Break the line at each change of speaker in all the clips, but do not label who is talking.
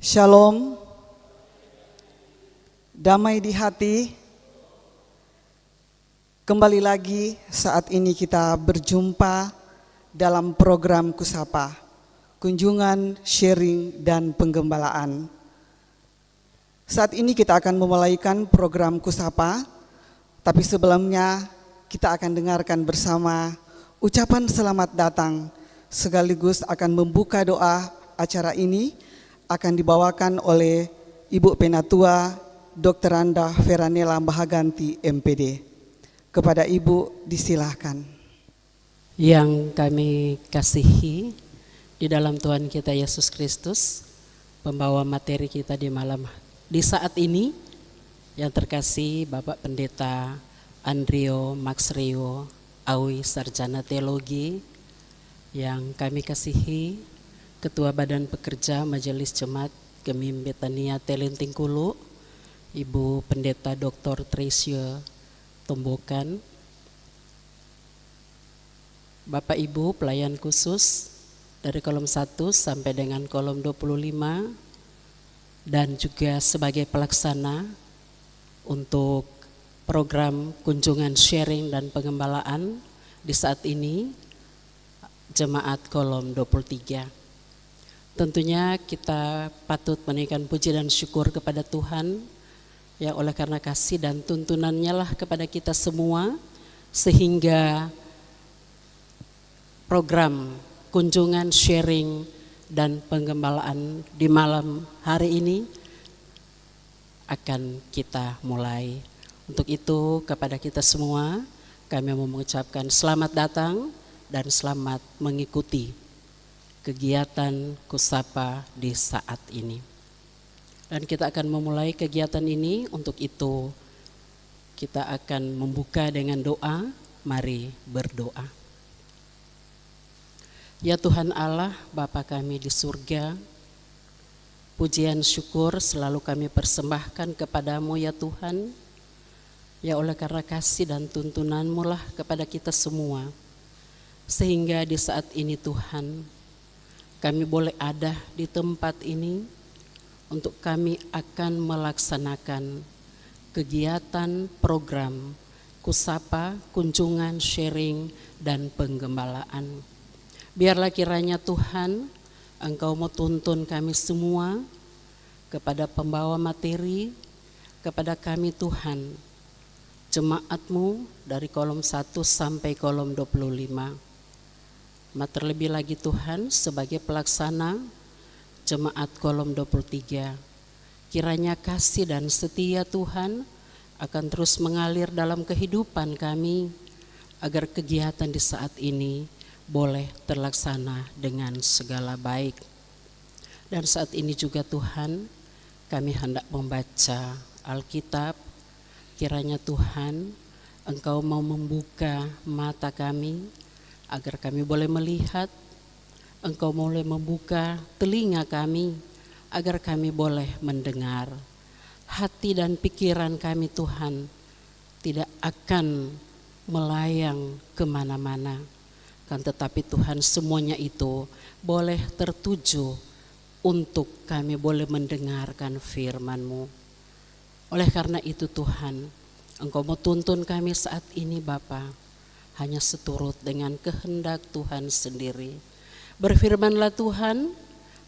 Shalom, damai di hati. Kembali lagi saat ini kita berjumpa dalam program Kusapa, kunjungan, sharing, dan penggembalaan. Saat ini kita akan memulaikan program Kusapa, tapi sebelumnya kita akan dengarkan bersama ucapan selamat datang, sekaligus akan membuka doa. Acara ini akan dibawakan oleh Ibu Penatua Dr. Randa Feranela Mahaganti MPD. Kepada Ibu disilahkan.
Yang kami kasihi di dalam Tuhan kita Yesus Kristus, pembawa materi kita di saat ini, yang terkasih Bapak Pendeta Andrio Max Rio Awi Sarjana Teologi, yang kami kasihi Ketua Badan Pekerja Majelis Jemaat Gemim Betania Telentingkulu, Ibu Pendeta Dr. Tresya Tombokan, Bapak Ibu pelayan khusus dari kolom 1 sampai dengan kolom 25, dan juga sebagai pelaksana untuk program kunjungan sharing dan pengembalaan di saat ini, jemaat kolom 23. Tentunya kita patut menaikkan puji dan syukur kepada Tuhan, ya oleh karena kasih dan tuntunannya lah kepada kita semua, sehingga program kunjungan, sharing, dan penggembalaan di malam hari ini akan kita mulai. Untuk itu kepada kita semua kami mau mengucapkan selamat datang dan selamat mengikuti kegiatan Kusapa di saat ini. Dan kita akan memulai kegiatan ini. Untuk itu kita akan membuka dengan doa. Mari berdoa. Ya Tuhan Allah, Bapa kami di surga, pujian syukur selalu kami persembahkan kepadamu ya Tuhan. Ya oleh karena kasih dan tuntunanmu lah kepada kita semua, sehingga di saat ini Tuhan, kami boleh ada di tempat ini untuk kami akan melaksanakan kegiatan program Kusapa, kunjungan, sharing, dan penggembalaan. Biarlah kiranya Tuhan, Engkau mau tuntun kami semua kepada pembawa materi, kepada kami Tuhan, jemaat-Mu dari kolom 1 sampai kolom 25. Terlebih lagi Tuhan sebagai pelaksana jemaat kolom 23. Kiranya kasih dan setia Tuhan akan terus mengalir dalam kehidupan kami, agar kegiatan di saat ini boleh terlaksana dengan segala baik. Dan saat ini juga Tuhan, kami hendak membaca Alkitab. Kiranya Tuhan, Engkau mau membuka mata kami, agar kami boleh melihat, Engkau boleh membuka telinga kami, agar kami boleh mendengar. Hati dan pikiran kami Tuhan tidak akan melayang kemana-mana, kan tetapi Tuhan semuanya itu boleh tertuju untuk kami boleh mendengarkan firman-Mu. Oleh karena itu Tuhan, Engkau mau tuntun kami saat ini Bapa, hanya seturut dengan kehendak Tuhan sendiri. Berfirmanlah Tuhan,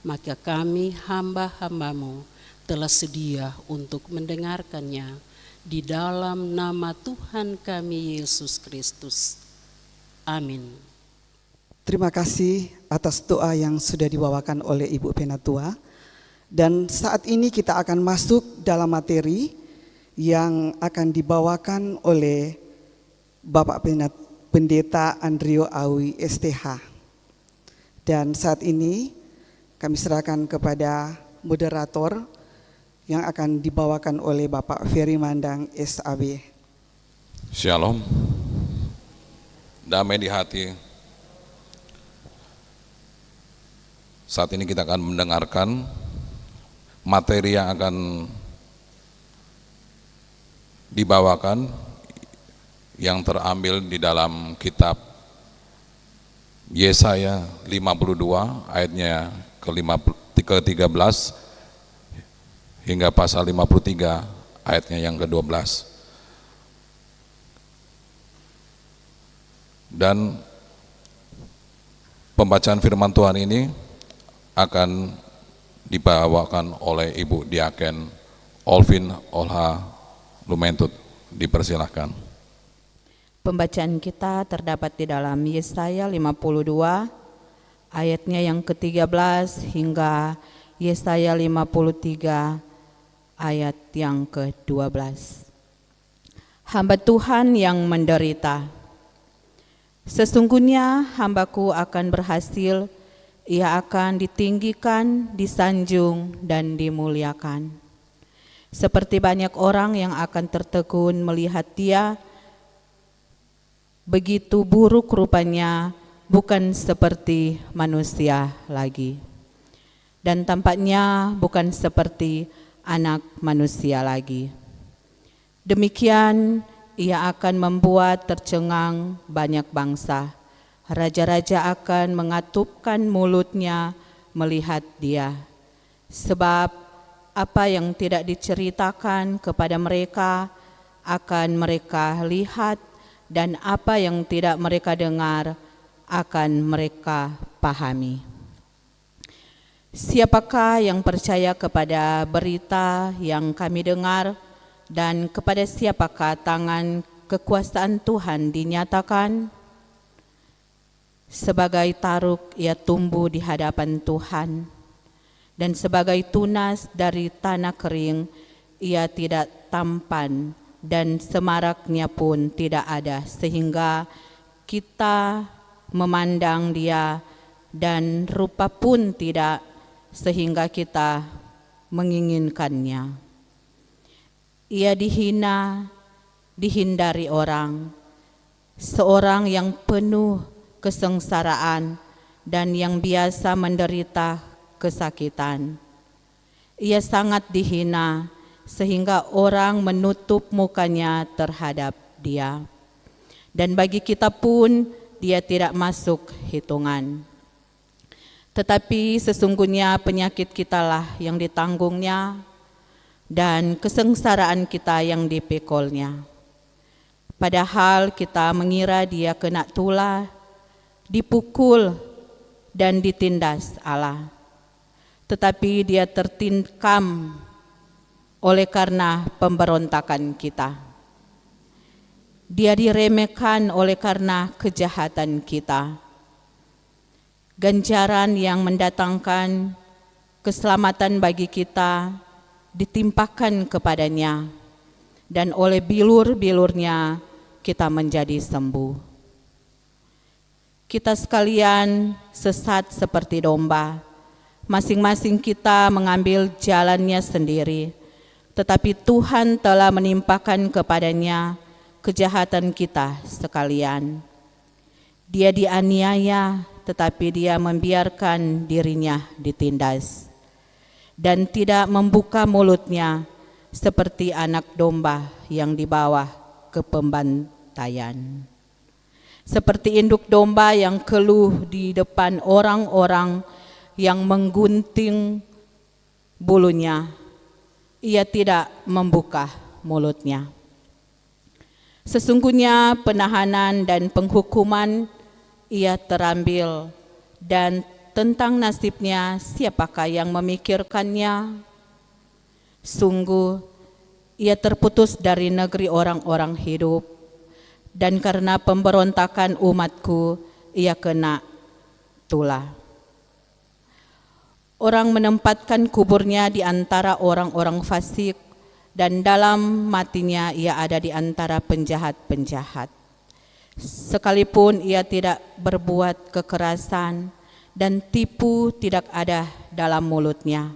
maka kami hamba-hamba-Mu telah sedia untuk mendengarkannya di dalam nama Tuhan kami Yesus Kristus. Amin.
Terima kasih atas doa yang sudah dibawakan oleh Ibu Penatua. Dan saat ini kita akan masuk dalam materi yang akan dibawakan oleh Bapak Pendeta Andrio Awi STH. Dan saat ini kami serahkan kepada moderator yang akan dibawakan oleh Bapak Ferry Mandang SAB.
Shalom, damai di hati. Saat ini kita akan mendengarkan materi yang akan dibawakan, yang terambil di dalam kitab Yesaya 52 ayatnya ke-13 hingga pasal 53 ayatnya yang ke-12. Dan pembacaan firman Tuhan ini akan dibawakan oleh Ibu Diaken Olvin Olha Lumentut. Dipersilahkan.
Pembacaan kita terdapat di dalam Yesaya 52 ayatnya yang ke-13 hingga Yesaya 53 ayat yang ke-12. Hamba Tuhan yang menderita. Sesungguhnya hambaku akan berhasil, ia akan ditinggikan, disanjung, dan dimuliakan. Seperti banyak orang yang akan tertegun melihat dia, begitu buruk rupanya, bukan seperti manusia lagi. Dan tampaknya bukan seperti anak manusia lagi. Demikian ia akan membuat tercengang banyak bangsa. Raja-raja akan mengatupkan mulutnya melihat dia. Sebab apa yang tidak diceritakan kepada mereka akan mereka lihat, dan apa yang tidak mereka dengar akan mereka pahami. Siapakah yang percaya kepada berita yang kami dengar, dan kepada siapakah tangan kekuasaan Tuhan dinyatakan? Sebagai taruk ia tumbuh di hadapan Tuhan, dan sebagai tunas dari tanah kering ia tidak tampan, dan semaraknya pun tidak ada, sehingga kita memandang dia, dan rupa pun tidak, sehingga kita menginginkannya. Ia dihina, dihindari orang, seorang yang penuh kesengsaraan dan yang biasa menderita kesakitan. Ia sangat dihina sehingga orang menutup mukanya terhadap dia. Dan bagi kita pun dia tidak masuk hitungan. Tetapi sesungguhnya penyakit kitalah yang ditanggungnya, dan kesengsaraan kita yang dipikulnya. Padahal kita mengira dia kena tulah, dipukul, dan ditindas Allah. Tetapi dia tertikam oleh karena pemberontakan kita. Dia diremehkan oleh karena kejahatan kita. Ganjaran yang mendatangkan keselamatan bagi kita ditimpakan kepadanya, dan oleh bilur-bilurnya kita menjadi sembuh. Kita sekalian sesat seperti domba, masing-masing kita mengambil jalannya sendiri, tetapi Tuhan telah menimpakan kepadanya kejahatan kita sekalian. Dia dianiaya, tetapi dia membiarkan dirinya ditindas, dan tidak membuka mulutnya seperti anak domba yang dibawa ke pembantaian. Seperti induk domba yang keluh di depan orang-orang yang menggunting bulunya, ia tidak membuka mulutnya. Sesungguhnya penahanan dan penghukuman ia terambil, dan tentang nasibnya siapakah yang memikirkannya? Sungguh ia terputus dari negeri orang-orang hidup, dan karena pemberontakan umatku ia kena tulah. Orang menempatkan kuburnya di antara orang-orang fasik, dan dalam matinya ia ada di antara penjahat-penjahat. Sekalipun ia tidak berbuat kekerasan, dan tipu tidak ada dalam mulutnya.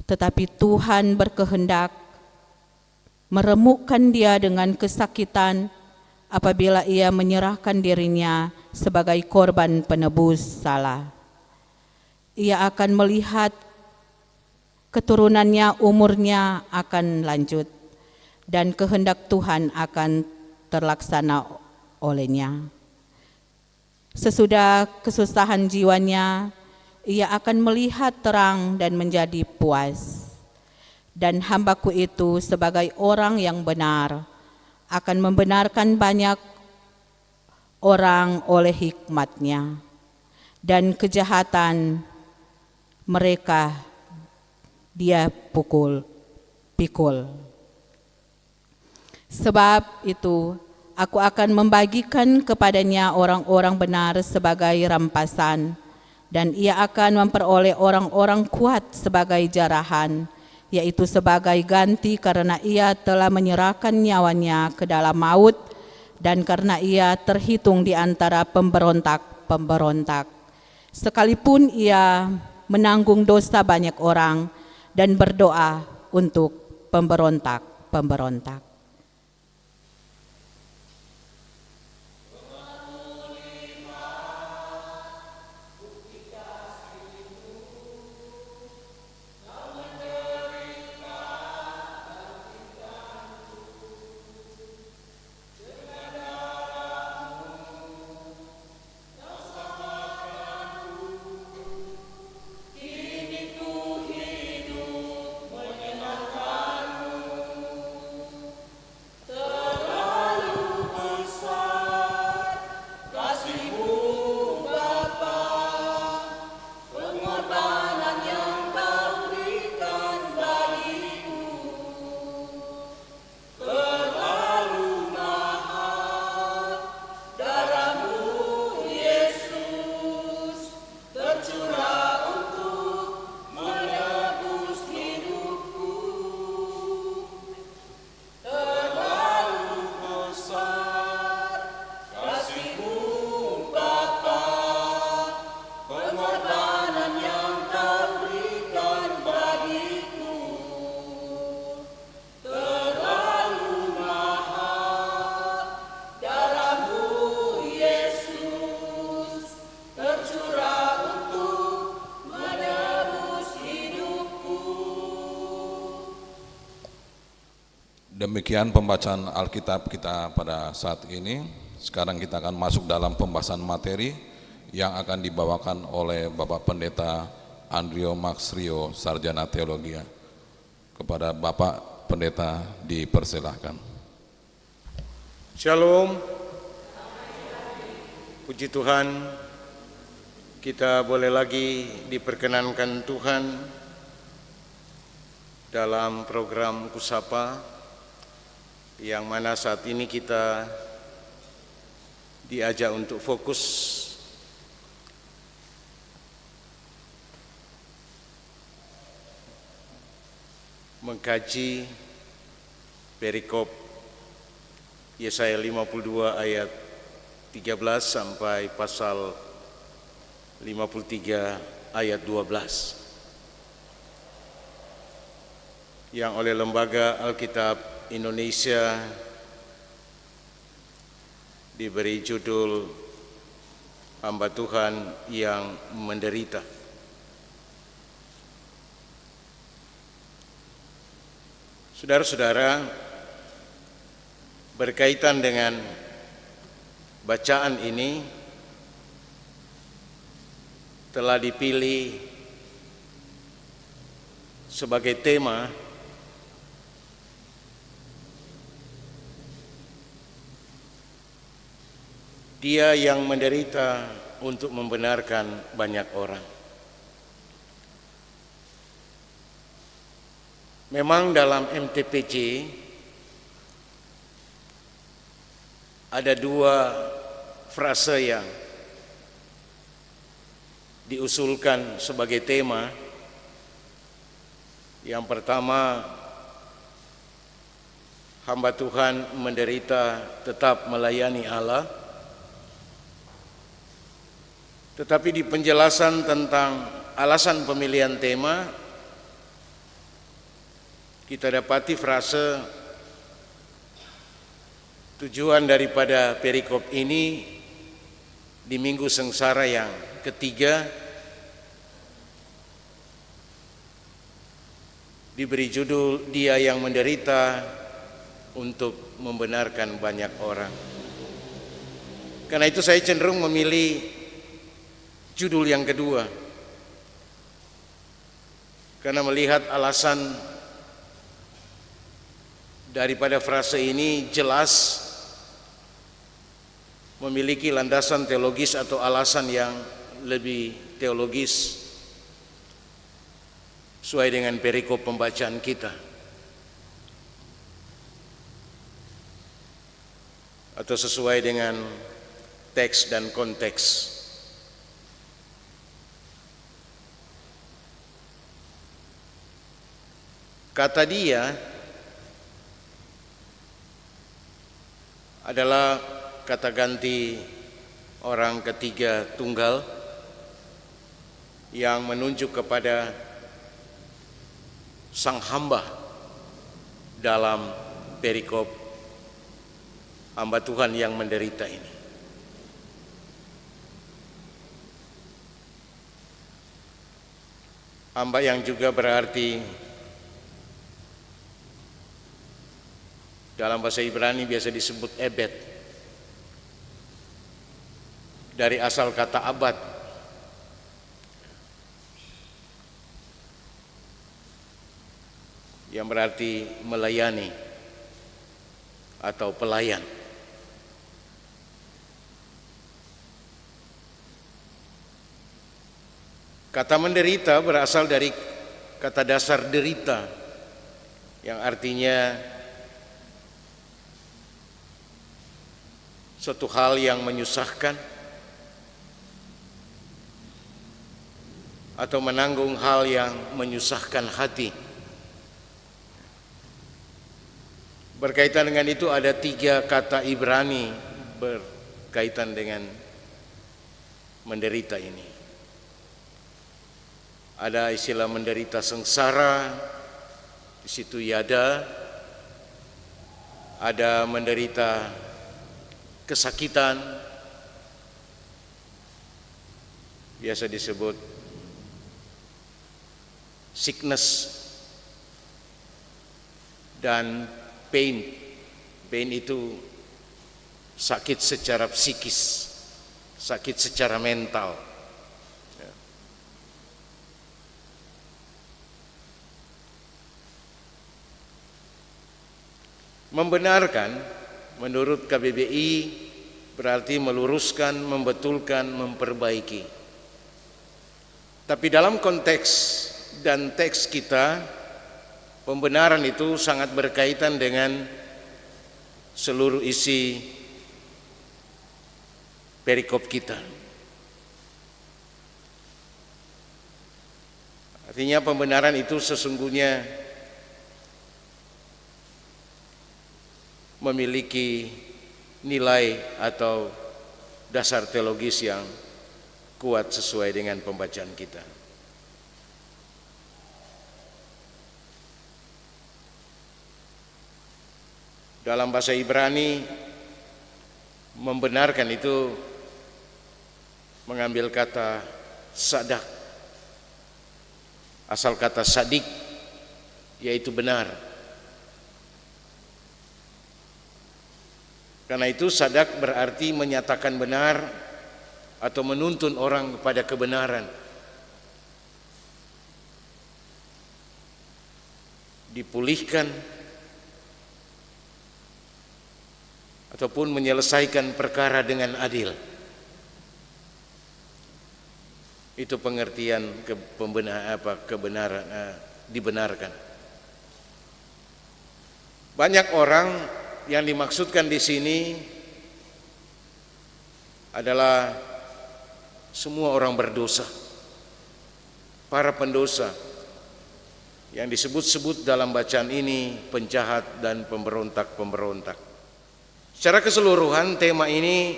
Tetapi Tuhan berkehendak meremukkan dia dengan kesakitan apabila ia menyerahkan dirinya sebagai korban penebus salah. Ia akan melihat keturunannya, umurnya akan lanjut, dan kehendak Tuhan akan terlaksana olehnya. Sesudah kesusahan jiwanya, ia akan melihat terang dan menjadi puas. Dan hambaku itu sebagai orang yang benar akan membenarkan banyak orang oleh hikmat-Nya, dan kejahatan mereka Dia pikul. Sebab itu aku akan membagikan kepadanya orang-orang benar sebagai rampasan, dan ia akan memperoleh orang-orang kuat sebagai jarahan, yaitu sebagai ganti karena ia telah menyerahkan nyawanya ke dalam maut, dan karena ia terhitung di antara pemberontak-pemberontak. Sekalipun ia menanggung dosa banyak orang dan berdoa untuk pemberontak-pemberontak.
Demikian pembacaan Alkitab kita pada saat ini. Sekarang kita akan masuk dalam pembahasan materi yang akan dibawakan oleh Bapak Pendeta Andrio Max Rio, Sarjana Teologi. Kepada Bapak Pendeta dipersilahkan.
Shalom. Puji Tuhan, kita boleh lagi diperkenankan Tuhan dalam program Kusapa, yang mana saat ini kita diajak untuk fokus mengkaji perikop Yesaya 52 ayat 13 sampai pasal 53 ayat 12 yang oleh Lembaga Alkitab Indonesia diberi judul Hamba Tuhan yang Menderita. Saudara-saudara, berkaitan dengan bacaan ini telah dipilih sebagai tema Dia yang menderita untuk membenarkan banyak orang. Memang dalam MTPJ ada dua frase yang diusulkan sebagai tema. Yang pertama, hamba Tuhan menderita tetap melayani Allah. Tetapi di penjelasan tentang alasan pemilihan tema, kita dapati frase tujuan daripada perikop ini di Minggu Sengsara yang ketiga diberi judul Dia yang Menderita untuk Membenarkan Banyak Orang. Karena itu saya cenderung memilih judul yang kedua, karena melihat alasan daripada frase ini jelas memiliki landasan teologis atau alasan yang lebih teologis sesuai dengan perikop pembacaan kita atau sesuai dengan teks dan konteks. Kata dia adalah kata ganti orang ketiga tunggal yang menunjuk kepada sang hamba dalam perikop hamba Tuhan yang menderita ini. Hamba yang juga berarti dalam bahasa Ibrani biasa disebut ebed, dari asal kata abad, yang berarti melayani atau pelayan. Kata menderita berasal dari kata dasar derita yang artinya suatu hal yang menyusahkan atau menanggung hal yang menyusahkan hati. Berkaitan dengan itu ada 3 kata Ibrani berkaitan dengan menderita ini. Ada istilah menderita sengsara, di situ yada, ada menderita kesakitan, biasa disebut sickness, dan pain. Pain itu sakit secara psikis, sakit secara mental. Membenarkan menurut KBBI berarti meluruskan, membetulkan, memperbaiki. Tapi dalam konteks dan teks kita, pembenaran itu sangat berkaitan dengan seluruh isi perikop kita. Artinya pembenaran itu sesungguhnya memiliki nilai atau dasar teologis yang kuat sesuai dengan pembacaan kita. Dalam bahasa Ibrani, membenarkan itu mengambil kata sadak, asal kata sadik, yaitu benar. Karena itu sadak berarti menyatakan benar atau menuntun orang kepada kebenaran. Dipulihkan ataupun menyelesaikan perkara dengan adil. Itu pengertian kebenaran, dibenarkan. Banyak orang yang dimaksudkan di sini adalah semua orang berdosa, para pendosa yang disebut-sebut dalam bacaan ini penjahat dan pemberontak-pemberontak. Secara keseluruhan tema ini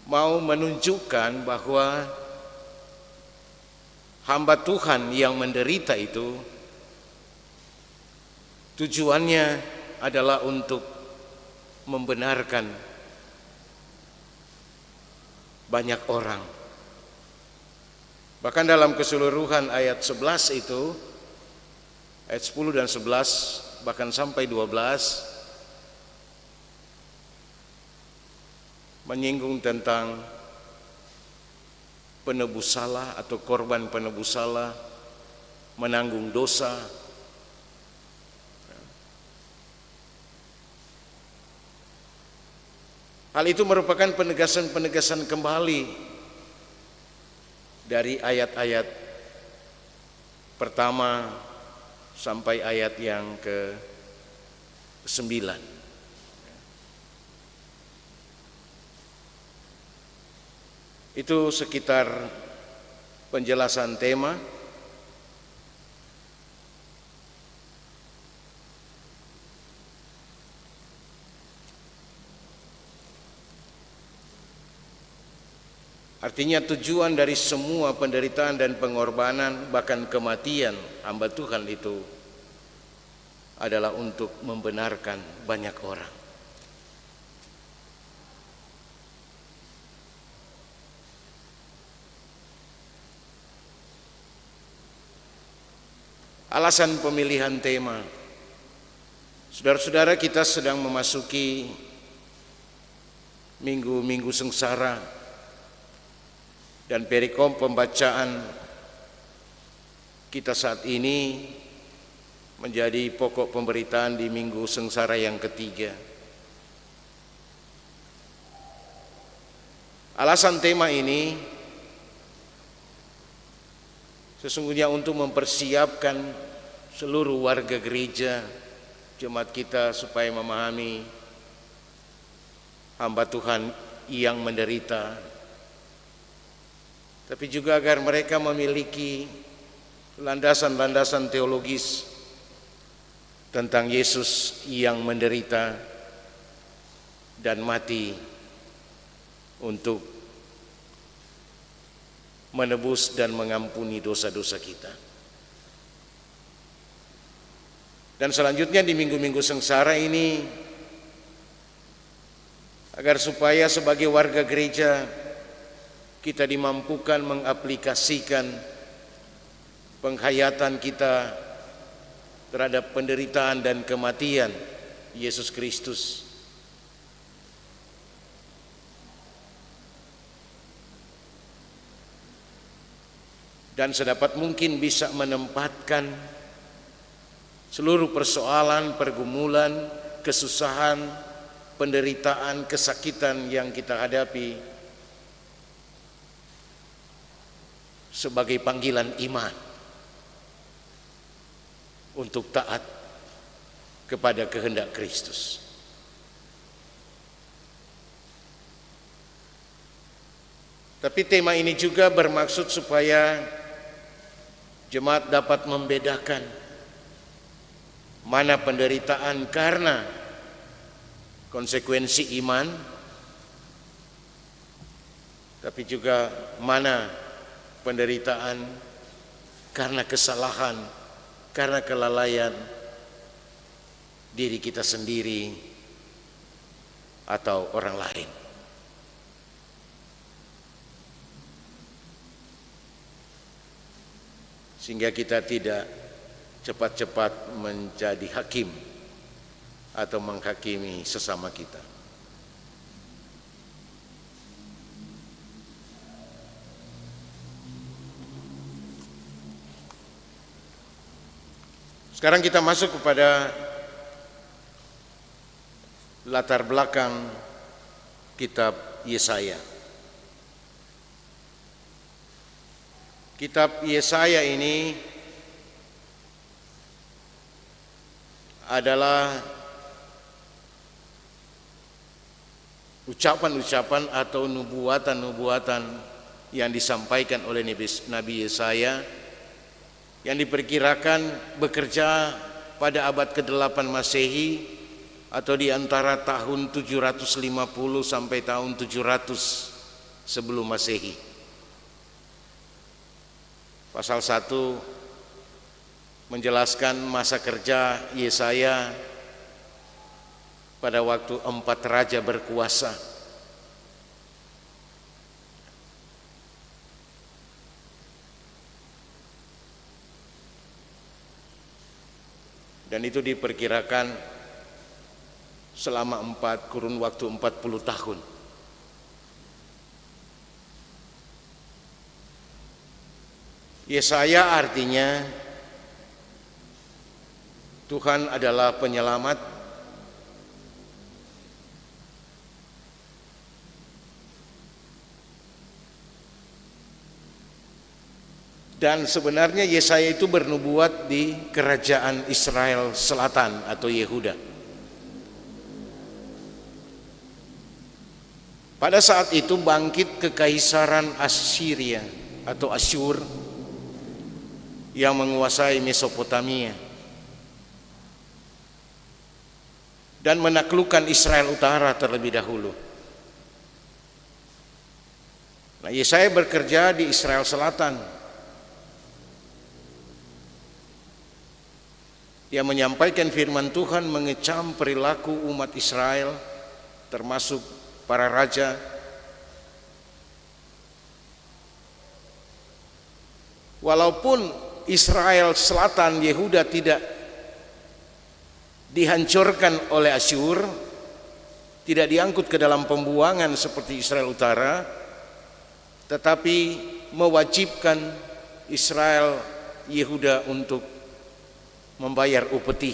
mau menunjukkan bahwa hamba Tuhan yang menderita itu tujuannya adalah untuk membenarkan banyak orang. Bahkan dalam keseluruhan ayat 11 itu, ayat 10 dan 11 bahkan sampai 12 menyinggung tentang penebus salah atau korban penebus salah, menanggung dosa, Hal itu merupakan penegasan-penegasan kembali dari ayat-ayat pertama sampai ayat yang ke-9. Itu sekitar penjelasan tema. Artinya tujuan dari semua penderitaan dan pengorbanan, bahkan kematian hamba Tuhan itu adalah untuk membenarkan banyak orang. Alasan pemilihan tema, saudara-saudara, kita sedang memasuki minggu-minggu sengsara. Dan perikop pembacaan kita saat ini menjadi pokok pemberitaan di minggu sengsara yang ketiga. Alasan tema ini sesungguhnya untuk mempersiapkan seluruh warga gereja, jemaat kita, supaya memahami hamba Tuhan yang menderita, tapi juga agar mereka memiliki landasan-landasan teologis tentang Yesus yang menderita dan mati untuk menebus dan mengampuni dosa-dosa kita. Dan selanjutnya di minggu-minggu sengsara ini, agar supaya sebagai warga gereja kita dimampukan mengaplikasikan penghayatan kita terhadap penderitaan dan kematian Yesus Kristus. Dan sedapat mungkin bisa menempatkan seluruh persoalan, pergumulan, kesusahan, penderitaan, kesakitan yang kita hadapi sebagai panggilan iman untuk taat kepada kehendak Kristus. Tapi tema ini juga bermaksud supaya jemaat dapat membedakan mana penderitaan karena konsekuensi iman, tapi juga mana penderitaan karena kesalahan, karena kelalaian diri kita sendiri atau orang lain. Sehingga kita tidak cepat-cepat menjadi hakim atau menghakimi sesama kita. Sekarang kita masuk kepada latar belakang kitab Yesaya. Kitab Yesaya ini adalah ucapan-ucapan atau nubuatan-nubuatan yang disampaikan oleh Nabi Yesaya yang diperkirakan bekerja pada abad ke-8 Masehi atau di antara tahun 750 sampai tahun 700 sebelum Masehi. Pasal 1 menjelaskan masa kerja Yesaya pada waktu 4 raja berkuasa. Dan itu diperkirakan selama kurun waktu 40 tahun. Yesaya artinya Tuhan adalah penyelamat Dan sebenarnya Yesaya itu bernubuat di kerajaan Israel Selatan atau Yehuda. Pada saat itu bangkit kekaisaran Assyria atau Asyur yang menguasai Mesopotamia dan menaklukkan Israel Utara terlebih dahulu. Nah, Yesaya bekerja di Israel Selatan. Dia menyampaikan firman Tuhan, mengecam perilaku umat Israel, termasuk para raja. Walaupun Israel Selatan, Yehuda tidak dihancurkan oleh Asyur, tidak diangkut ke dalam pembuangan seperti Israel Utara, tetapi mewajibkan Israel Yehuda untuk membayar upeti.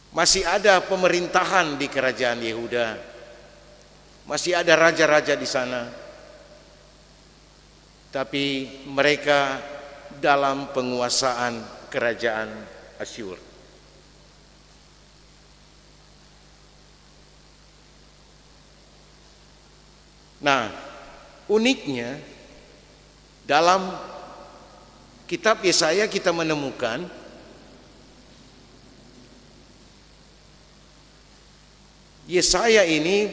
Masih ada pemerintahan di kerajaan Yehuda, masih ada raja-raja di sana, tapi mereka dalam penguasaan kerajaan Asyur. Nah, uniknya dalam kitab Yesaya kita menemukan Yesaya ini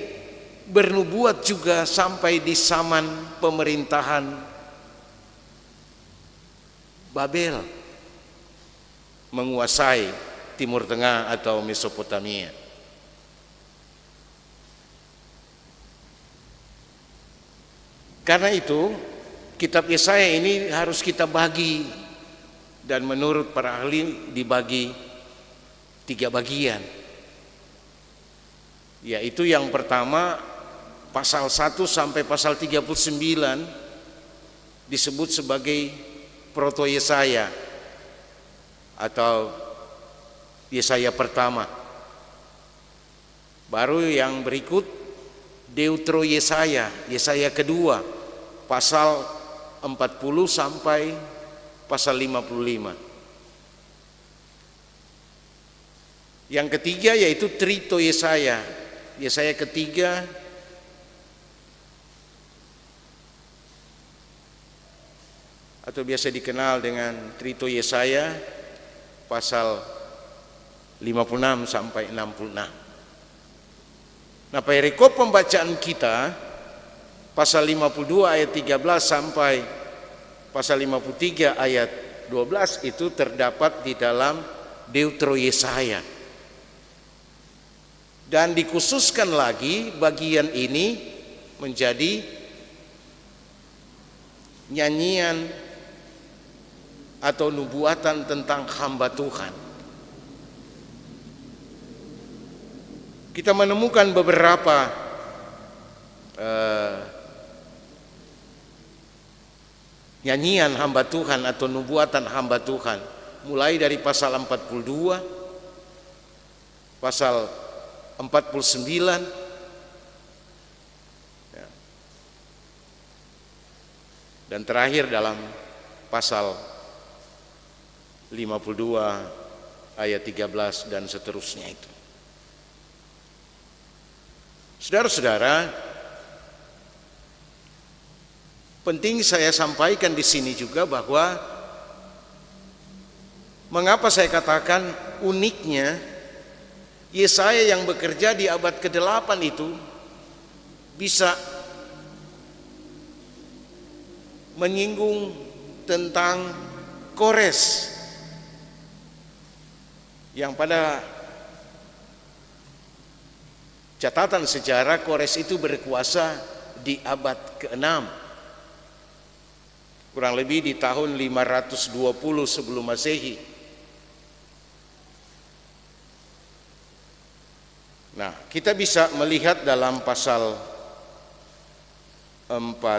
bernubuat juga sampai di zaman pemerintahan Babel menguasai Timur Tengah atau Mesopotamia. Karena itu kitab Yesaya ini harus kita bagi, dan menurut para ahli dibagi 3 bagian. Yaitu yang pertama pasal 1 sampai pasal 39 disebut sebagai Proto Yesaya atau Yesaya pertama. Baru yang berikut Deutero Yesaya, Yesaya kedua, pasal 40 sampai pasal 55. Yang ketiga yaitu Trito Yesaya, Yesaya ketiga atau biasa dikenal dengan Trito Yesaya, pasal 56 sampai 66. Nah, perikop pembacaan kita pasal 52 ayat 13 sampai pasal 53 ayat 12 itu terdapat di dalam Deutero Yesaya. Dan dikhususkan lagi bagian ini menjadi nyanyian atau nubuatan tentang hamba Tuhan. Kita menemukan beberapa nyanyian hamba Tuhan atau nubuatan hamba Tuhan, mulai dari pasal 42, pasal 49, dan terakhir dalam pasal 52 ayat 13 dan seterusnya itu. Saudara-saudara, penting saya sampaikan di sini juga bahwa mengapa saya katakan uniknya Yesaya yang bekerja di abad ke-8 itu bisa menyinggung tentang Kores yang pada catatan sejarah Kores itu berkuasa di abad ke-6, kurang lebih di tahun 520 sebelum Masehi. Nah, kita bisa melihat dalam pasal 49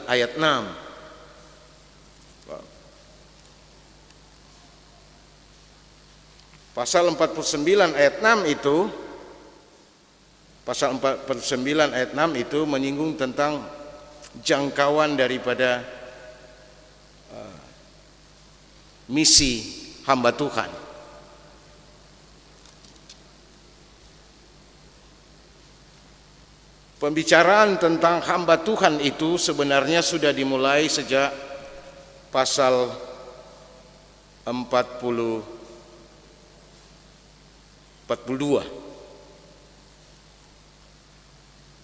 ayat 6. Pasal 49 ayat 6 itu Pasal 49 ayat 6 itu menyinggung tentang jangkauan daripada misi hamba Tuhan. Pembicaraan tentang hamba Tuhan itu sebenarnya sudah dimulai sejak pasal 42.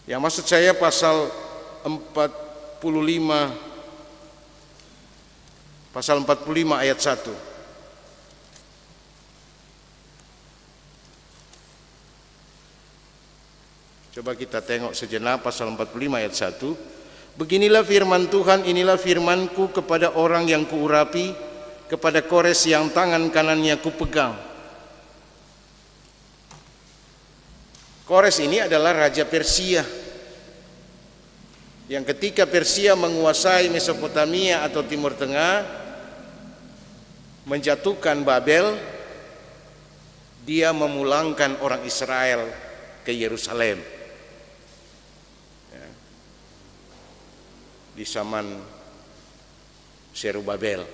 Yang maksud saya pasal 45 ayat 1. Coba kita tengok sejenak pasal 45 ayat 1. Beginilah firman Tuhan, inilah firmanku kepada orang yang kuurapi, kepada Kores yang tangan kanannya kupegang. Kores ini adalah raja Persia, yang ketika Persia menguasai Mesopotamia atau Timur Tengah, menjatuhkan Babel, dia memulangkan orang Israel ke Yerusalem di zaman Zerubabel.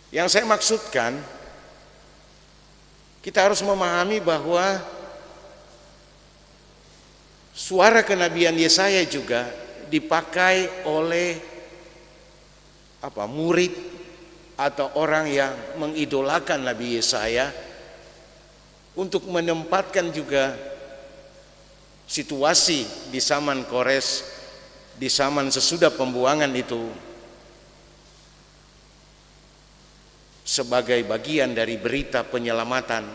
Yang saya maksudkan, kita harus memahami bahwa suara kenabian Yesaya juga dipakai oleh murid atau orang yang mengidolakan Nabi Yesaya untuk menempatkan juga situasi di zaman Kores, di zaman sesudah pembuangan itu sebagai bagian dari berita penyelamatan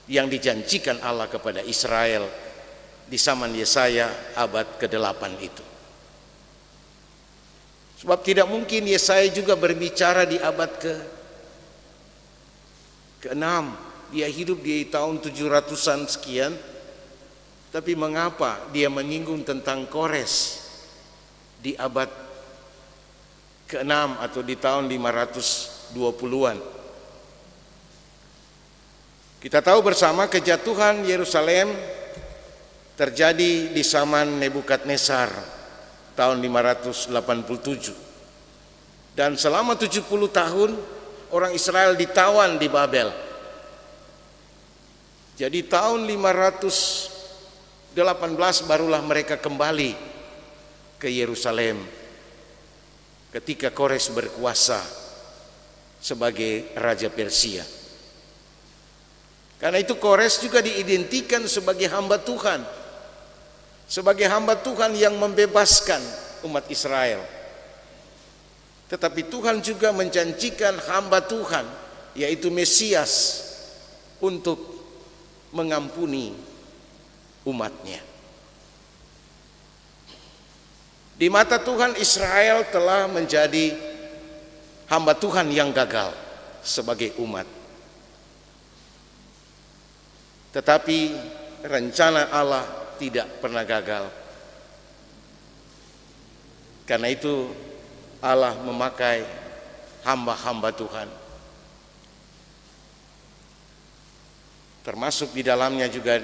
yang dijanjikan Allah kepada Israel di zaman Yesaya abad ke-8 itu. Sebab tidak mungkin Yesaya juga berbicara di abad ke-6. Dia hidup di tahun 700-an sekian. Tapi mengapa dia menyinggung tentang Kores di abad ke-6 atau di tahun 520-an? Kita tahu bersama kejatuhan Yerusalem terjadi di zaman Nebukadnezar tahun 587. Dan selama 70 tahun orang Israel ditawan di Babel. Jadi tahun 518 barulah mereka kembali ke Yerusalem ketika Kores berkuasa sebagai raja Persia. Karena itu Kores juga diidentikan sebagai hamba Tuhan, sebagai hamba Tuhan yang membebaskan umat Israel. Tetapi Tuhan juga menjanjikan hamba Tuhan, yaitu Mesias, untuk mengampuni umatnya. Di mata Tuhan, Israel telah menjadi hamba Tuhan yang gagal sebagai umat. Tetapi rencana Allah tidak pernah gagal. Karena itu Allah memakai hamba-hamba Tuhan. Termasuk di dalamnya juga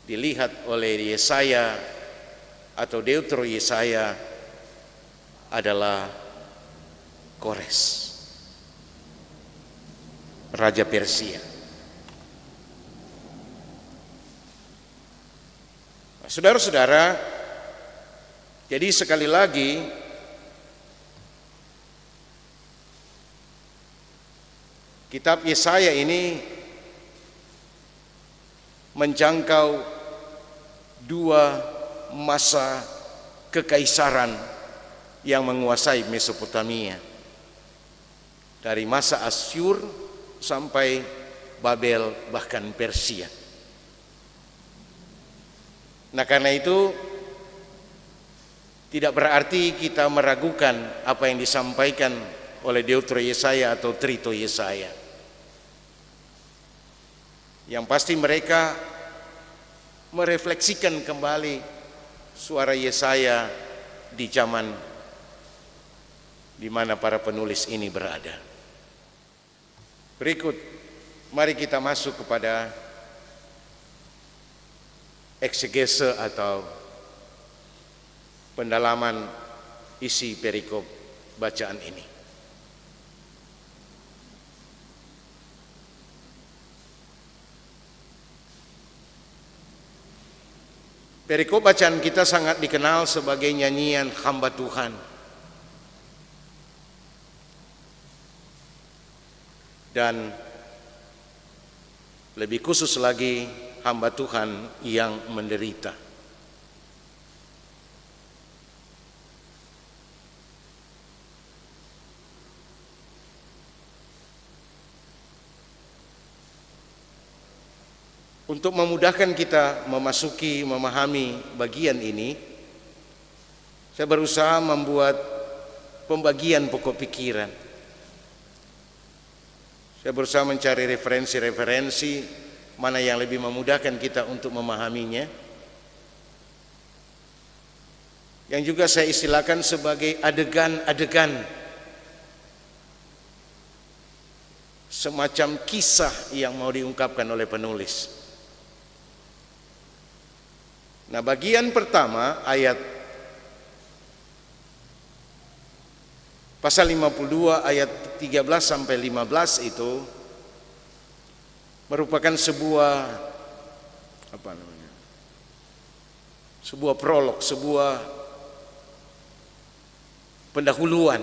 dilihat oleh Yesaya atau Deutero Yesaya adalah Kores, raja Persia. Saudara-saudara, jadi sekali lagi kitab Yesaya ini menjangkau dua masa kekaisaran yang menguasai Mesopotamia, dari masa Asyur sampai Babel bahkan Persia. Nah, karena itu tidak berarti kita meragukan apa yang disampaikan oleh Deutero Yesaya atau Trito Yesaya. Yang pasti mereka merefleksikan kembali suara Yesaya di zaman di mana para penulis ini berada. Berikut Mari kita masuk kepada eksegese atau pendalaman isi perikop bacaan ini. Perikop bacaan kita sangat dikenal sebagai nyanyian hamba Tuhan. Dan lebih khusus lagi hamba Tuhan yang menderita. Untuk memudahkan kita memahami bagian ini, saya berusaha membuat pembagian pokok pikiran. Saya berusaha mencari referensi-referensi mana yang lebih memudahkan kita untuk memahaminya, yang juga saya istilahkan sebagai adegan-adegan, semacam kisah yang mau diungkapkan oleh penulis. Nah, bagian pertama ayat pasal 52 ayat 13 sampai 15 itu merupakan sebuah sebuah prolog, sebuah pendahuluan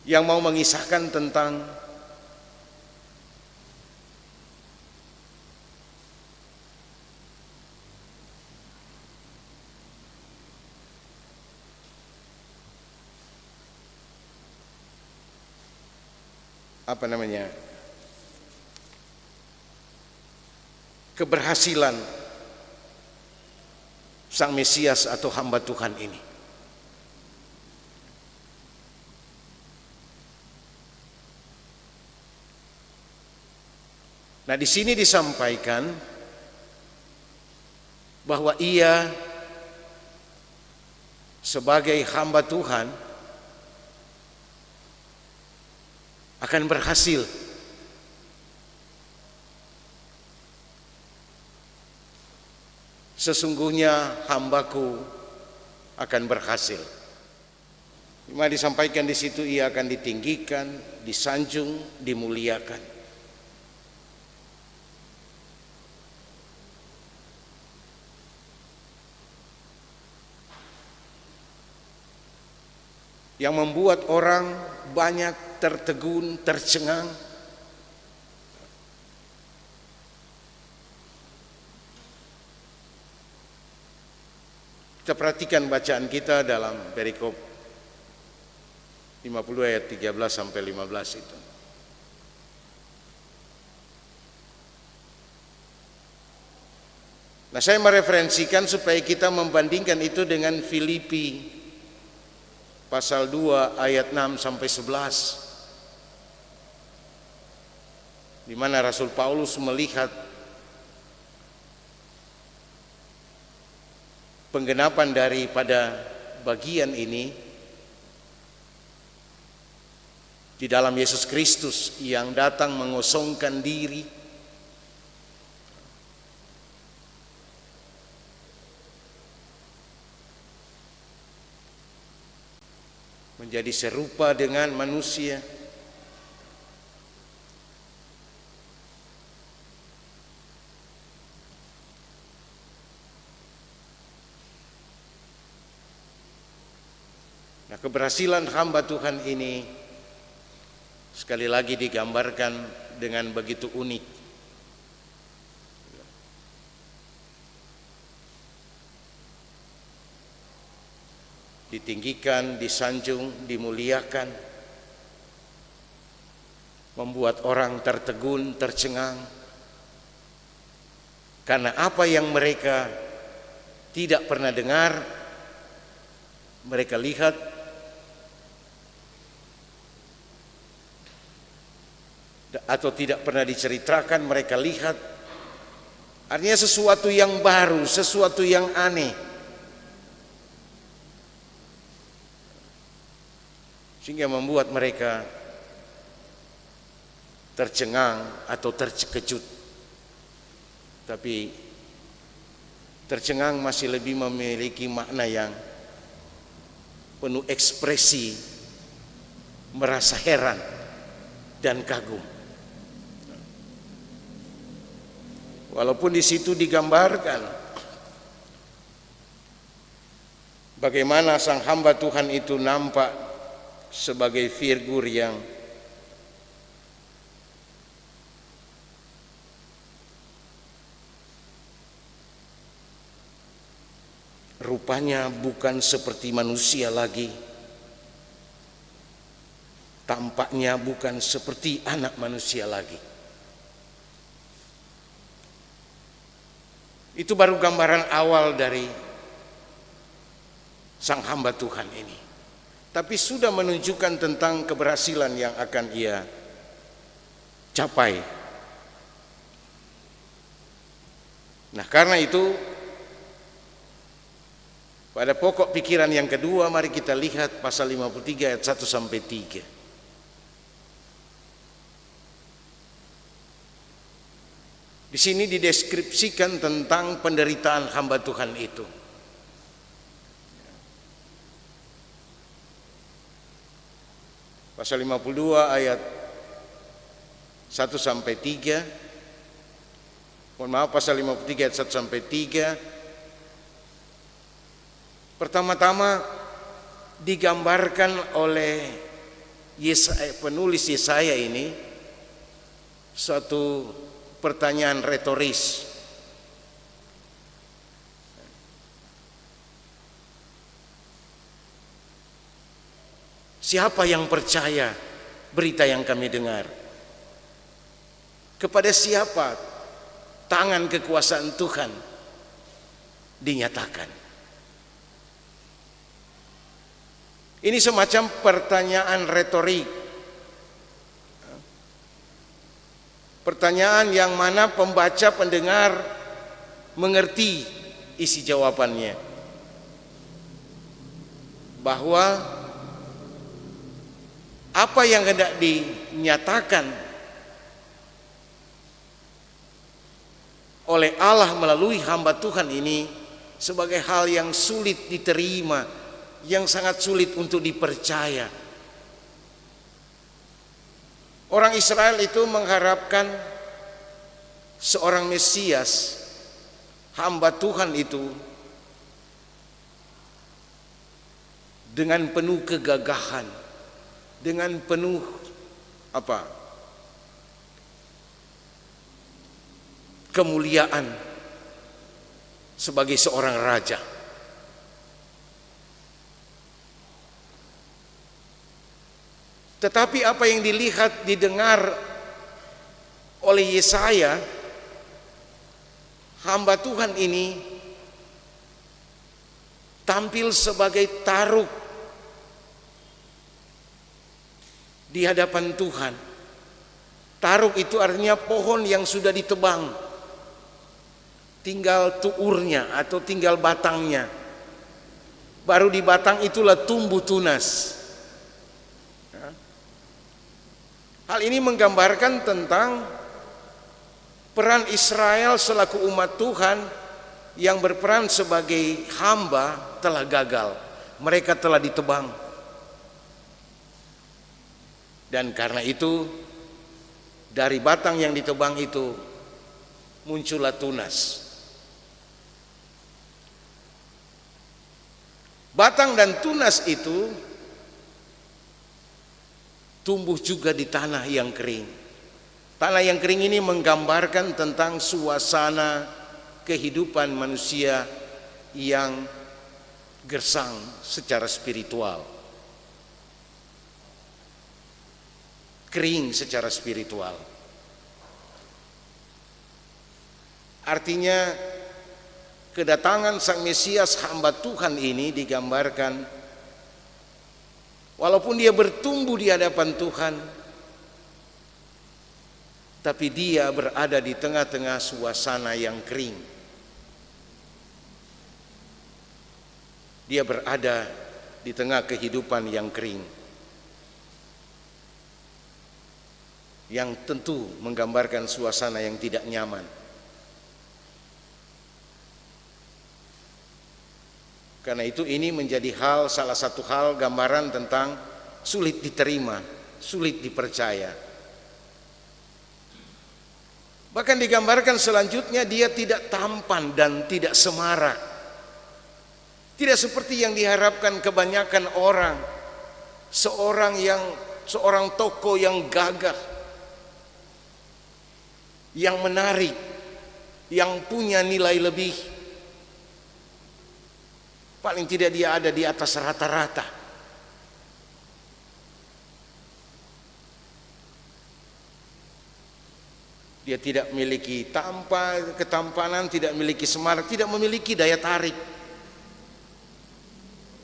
yang mau mengisahkan tentang keberhasilan Sang Mesias atau hamba Tuhan ini. Nah, di sini disampaikan bahwa ia sebagai hamba Tuhan akan berhasil sesungguhnya hambaku akan berhasil. Cuma disampaikan di situ ia akan ditinggikan, disanjung, dimuliakan. Yang membuat orang banyak tertegun, tercengang. Kita perhatikan bacaan kita dalam perikop 50 ayat 13 sampai 15 itu. Nah, saya mereferensikan supaya kita membandingkan itu dengan Filipi pasal 2 ayat 6 sampai 11. Di mana Rasul Paulus melihat penggenapan daripada bagian ini di dalam Yesus Kristus yang datang mengosongkan diri, menjadi serupa dengan manusia. Nah, keberhasilan hamba Tuhan ini sekali lagi digambarkan dengan begitu unik. Ditinggikan, disanjung, dimuliakan, membuat orang tertegun, tercengang, karena apa yang mereka tidak pernah dengar, mereka lihat, atau tidak pernah diceritakan, mereka lihat. Artinya sesuatu yang baru, sesuatu yang aneh, sehingga membuat mereka tercengang atau terkejut. Tapi tercengang masih lebih memiliki makna yang penuh ekspresi, merasa heran dan kagum. Walaupun di situ digambarkan bagaimana sang hamba Tuhan itu nampak sebagai figur yang rupanya bukan seperti manusia lagi, tampaknya bukan seperti anak manusia lagi. Itu baru gambaran awal dari sang hamba Tuhan ini. Tapi sudah menunjukkan tentang keberhasilan yang akan ia capai. Nah, karena itu pada pokok pikiran yang kedua, mari kita lihat pasal 53 ayat 1 sampai 3. Di sini dideskripsikan tentang penderitaan hamba Tuhan itu. Pasal 52 ayat 1 sampai 3. Mohon maaf, pasal 53 ayat 1 sampai 3. Pertama-tama digambarkan oleh penulis Yesaya ini suatu pertanyaan retoris. Siapa yang percaya berita yang kami dengar? Kepada siapa tangan kekuasaan Tuhan dinyatakan? Ini semacam pertanyaan retorik. Pertanyaan yang mana pembaca pendengar mengerti isi jawabannya. Bahwa apa yang hendak dinyatakan oleh Allah melalui hamba Tuhan ini sebagai hal yang sulit diterima, yang sangat sulit untuk dipercaya. Orang Israel itu mengharapkan seorang Mesias, hamba Tuhan itu dengan penuh kegagahan, dengan penuh kemuliaan sebagai seorang raja. Tetapi apa yang dilihat, didengar oleh Yesaya, hamba Tuhan ini tampil sebagai taruk di hadapan Tuhan. Taruk itu artinya pohon yang sudah ditebang, tinggal tuurnya atau tinggal batangnya. Baru di batang itulah tumbuh tunas. Hal ini menggambarkan tentang peran Israel selaku umat Tuhan yang berperan sebagai hamba telah gagal. Mereka telah ditebang. Dan karena itu dari batang yang ditebang itu muncullah tunas. Batang dan tunas itu tumbuh juga di tanah yang kering. Tanah yang kering ini menggambarkan tentang suasana kehidupan manusia yang gersang secara spiritual, kering secara spiritual. Artinya kedatangan Sang Mesias hamba Tuhan ini digambarkan walaupun dia bertumbuh di hadapan Tuhan, tapi dia berada di tengah-tengah suasana yang kering. Dia berada di tengah kehidupan yang kering. yang tentu menggambarkan suasana yang tidak nyaman. Karena itu ini menjadi salah satu hal gambaran tentang sulit diterima, sulit dipercaya. Bahkan digambarkan selanjutnya dia tidak tampan dan tidak semarak. Tidak seperti yang diharapkan kebanyakan orang. Seorang tokoh yang gagah, yang menarik, yang punya nilai lebih. Paling tidak dia ada di atas rata-rata. Dia tidak memiliki ketampanan, tidak memiliki semarak, tidak memiliki daya tarik.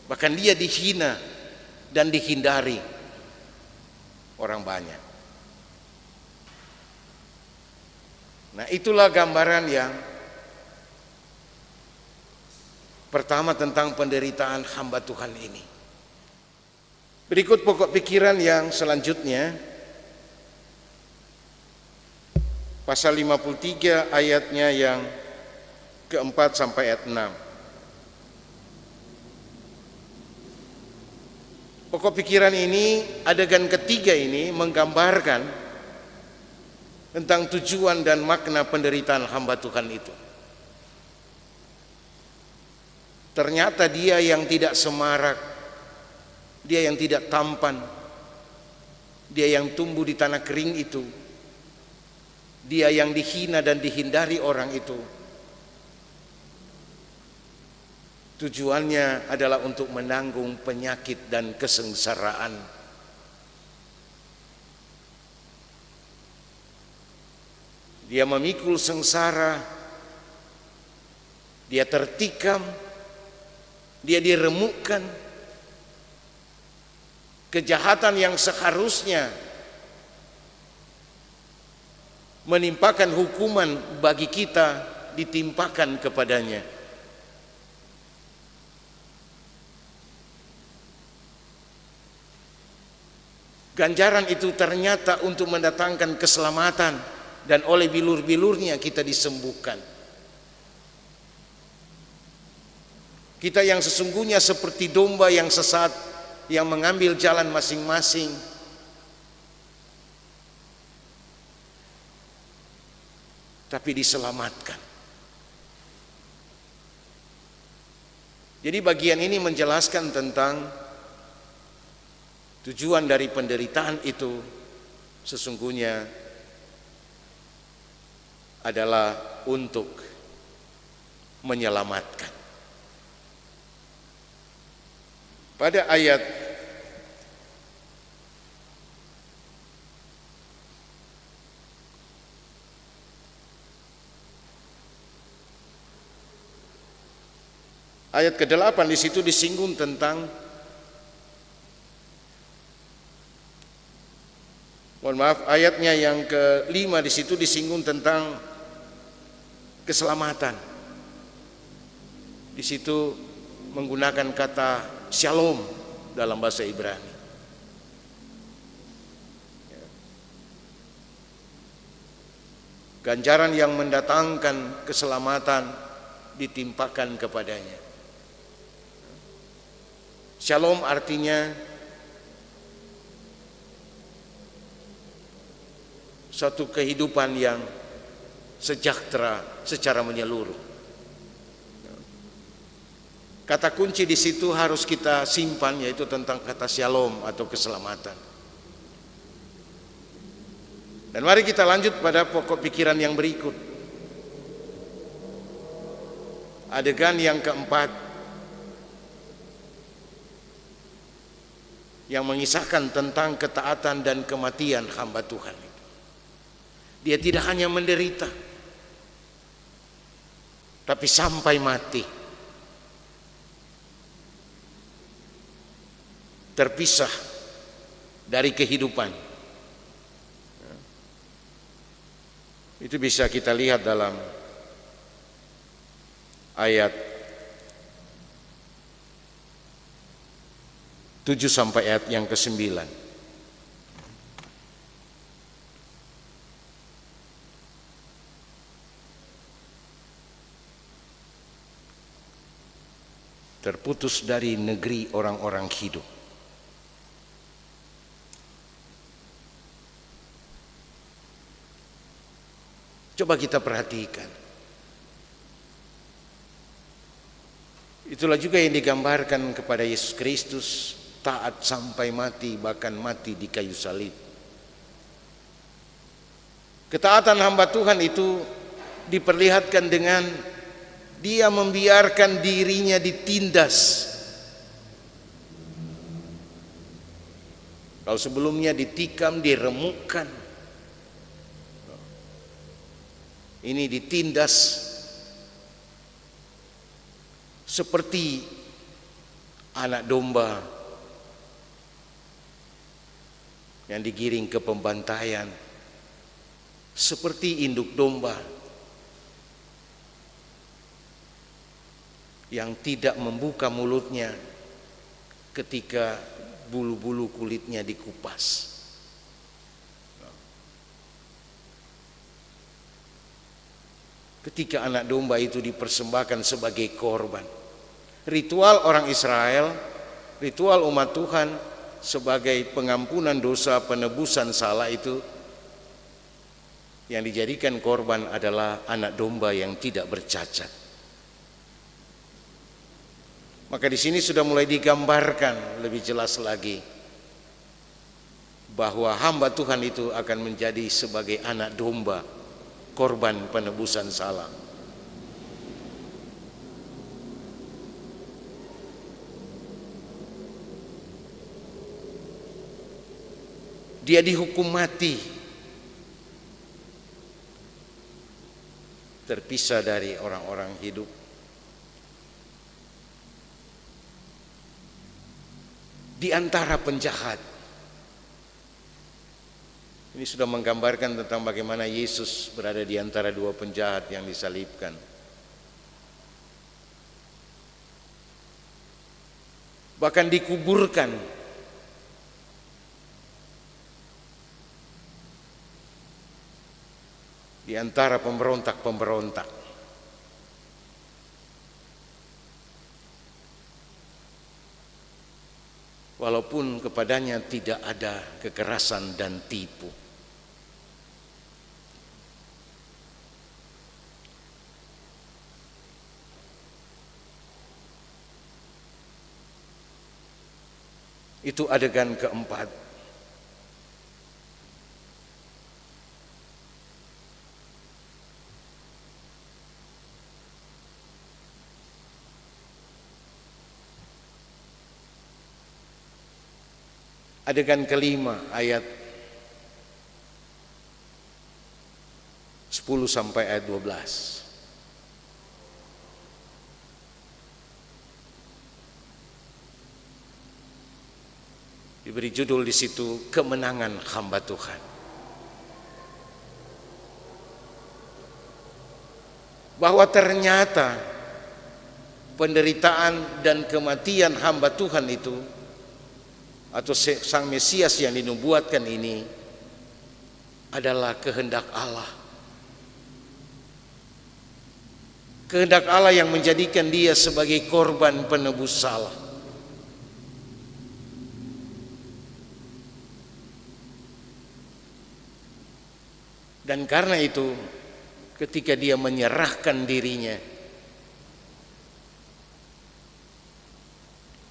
Bahkan dia dihina dan dihindari orang banyak. Nah, itulah gambaran yang pertama tentang penderitaan hamba Tuhan ini. Berikut pokok pikiran yang selanjutnya, pasal 53 ayatnya yang keempat sampai ayat 6. Pokok pikiran ini, adegan ketiga ini menggambarkan tentang tujuan dan makna penderitaan hamba Tuhan itu. Ternyata dia yang tidak semarak, dia yang tidak tampan, dia yang tumbuh di tanah kering itu, dia yang dihina dan dihindari orang itu, tujuannya adalah untuk menanggung penyakit dan kesengsaraan. Dia memikul sengsara, dia tertikam, dia diremukkan. Kejahatan yang seharusnya menimpakan hukuman bagi kita ditimpakan kepadanya. Ganjaran itu ternyata untuk mendatangkan keselamatan, dan oleh bilur-bilurnya kita disembuhkan. Kita yang sesungguhnya seperti domba yang sesat, yang mengambil jalan masing-masing, tapi diselamatkan. Jadi bagian ini menjelaskan tentang tujuan dari penderitaan itu sesungguhnya adalah untuk menyelamatkan. Pada ayat ke-8 di situ disinggung tentang, ayatnya yang ke-5 di situ disinggung tentang keselamatan. Di situ menggunakan kata shalom dalam bahasa Ibrani. Ganjaran yang mendatangkan keselamatan ditimpakan kepadanya. Shalom artinya suatu kehidupan yang sejahtera secara menyeluruh. Kata kunci di situ harus kita simpan, yaitu tentang kata shalom atau keselamatan. Dan mari kita lanjut pada pokok pikiran yang berikut. Adegan yang keempat, yang mengisahkan tentang ketaatan dan kematian hamba Tuhan. Dia tidak hanya menderita, tapi sampai mati, terpisah dari kehidupan. Itu bisa kita lihat dalam ayat 7 sampai ayat yang ke-9. terputus dari negeri orang-orang hidup. Coba kita perhatikan. Itulah juga yang digambarkan kepada Yesus Kristus, taat sampai mati, bahkan mati di kayu salib. Ketaatan hamba Tuhan itu diperlihatkan dengan dia membiarkan dirinya ditindas. Kalau sebelumnya ditikam, diremukkan, ini ditindas seperti anak domba yang digiring ke pembantaian, seperti induk domba yang tidak membuka mulutnya ketika bulu-bulu kulitnya dikupas. Ketika anak domba itu dipersembahkan sebagai korban, ritual orang Israel, ritual umat Tuhan sebagai pengampunan dosa, penebusan salah itu, yang dijadikan korban adalah anak domba yang tidak bercacat. Maka di sini sudah mulai digambarkan lebih jelas lagi bahwa hamba Tuhan itu akan menjadi sebagai anak domba, korban penebusan salah. Dia dihukum mati, terpisah dari orang-orang hidup. Di antara penjahat. Ini sudah menggambarkan tentang bagaimana Yesus berada di antara dua penjahat yang disalibkan. Bahkan dikuburkan. Di antara pemberontak-pemberontak. Walaupun kepadanya tidak ada kekerasan dan tipu. Itu adegan keempat. Adegan kelima ayat 10 sampai ayat 12. Diberi judul di situ kemenangan hamba Tuhan. Bahwa ternyata penderitaan dan kematian hamba Tuhan itu atau sang Mesias yang dinubuatkan ini adalah kehendak Allah. Kehendak Allah yang menjadikan dia sebagai korban penebus salah. Dan karena itu ketika dia menyerahkan dirinya,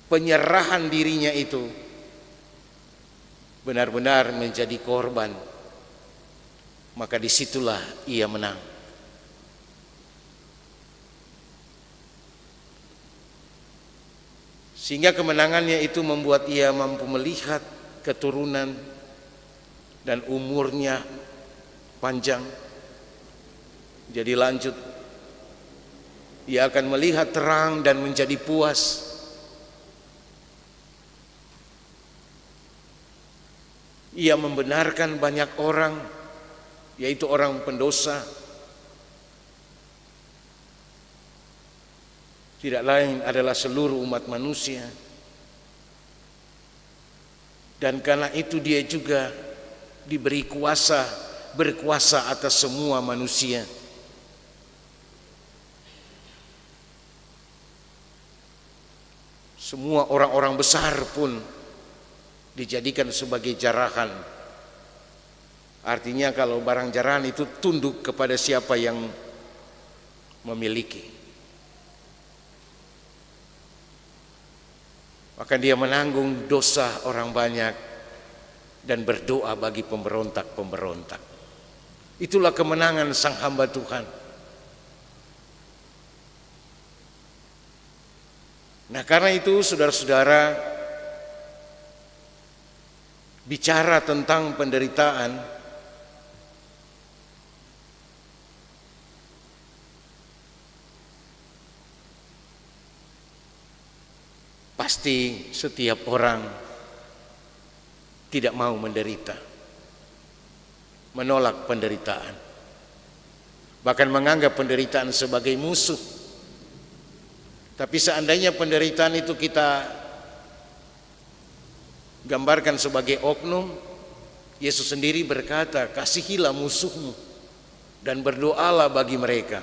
penyerahan dirinya itu benar-benar menjadi korban, maka disitulah ia menang. Sehingga kemenangannya itu membuat ia mampu melihat keturunan dan umurnya panjang. Jadi lanjut, ia akan melihat terang dan menjadi puas. Ia membenarkan banyak orang, yaitu orang pendosa. Tidak lain adalah seluruh umat manusia. Dan karena itu dia juga diberi kuasa, berkuasa atas semua manusia. Semua orang-orang besar pun dijadikan sebagai jarahan. Artinya kalau barang jarahan itu tunduk kepada siapa yang memiliki. Maka dia menanggung dosa orang banyak dan berdoa bagi pemberontak-pemberontak. Itulah kemenangan sang hamba Tuhan. Nah, karena itu saudara-saudara, bicara tentang penderitaan, pasti setiap orang tidak mau menderita, menolak penderitaan, bahkan menganggap penderitaan sebagai musuh. Tapi seandainya penderitaan itu kita gambarkan sebagai oknum, Yesus sendiri berkata, kasihilah musuhmu dan berdoalah bagi mereka.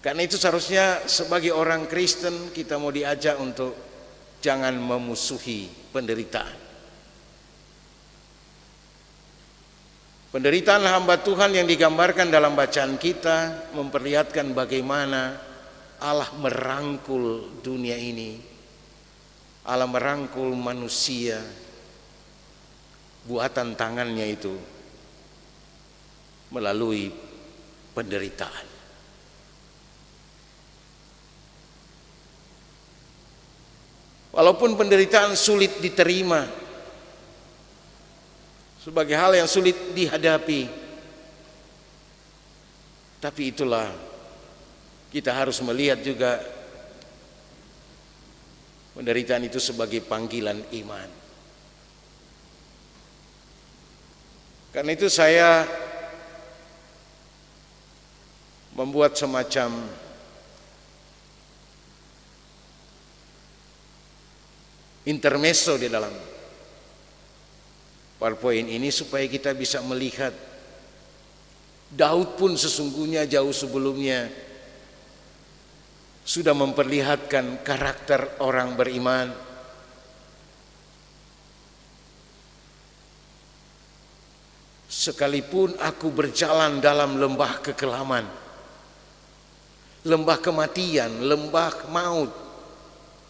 Karena itu seharusnya sebagai orang Kristen kita mau diajak untuk jangan memusuhi penderitaan. Penderitaan hamba Tuhan yang digambarkan dalam bacaan kita memperlihatkan bagaimana Allah merangkul dunia ini, Allah merangkul manusia, buatan tangannya itu melalui penderitaan. Walaupun penderitaan sulit diterima, sebagai hal yang sulit dihadapi, tapi itulah kita harus melihat juga penderitaan itu sebagai panggilan iman. Karena itu saya membuat semacam intermezzo di dalam PowerPoint ini supaya kita bisa melihat Daud pun sesungguhnya jauh sebelumnya sudah memperlihatkan karakter orang beriman. Sekalipun aku berjalan dalam lembah kekelaman, lembah kematian, lembah maut,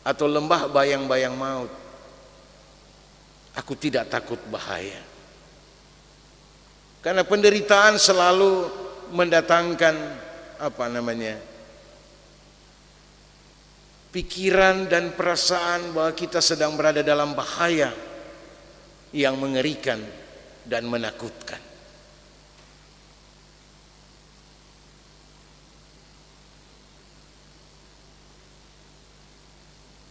atau lembah bayang-bayang maut, aku tidak takut bahaya. Karena penderitaan selalu mendatangkan pikiran dan perasaan bahwa kita sedang berada dalam bahaya yang mengerikan dan menakutkan.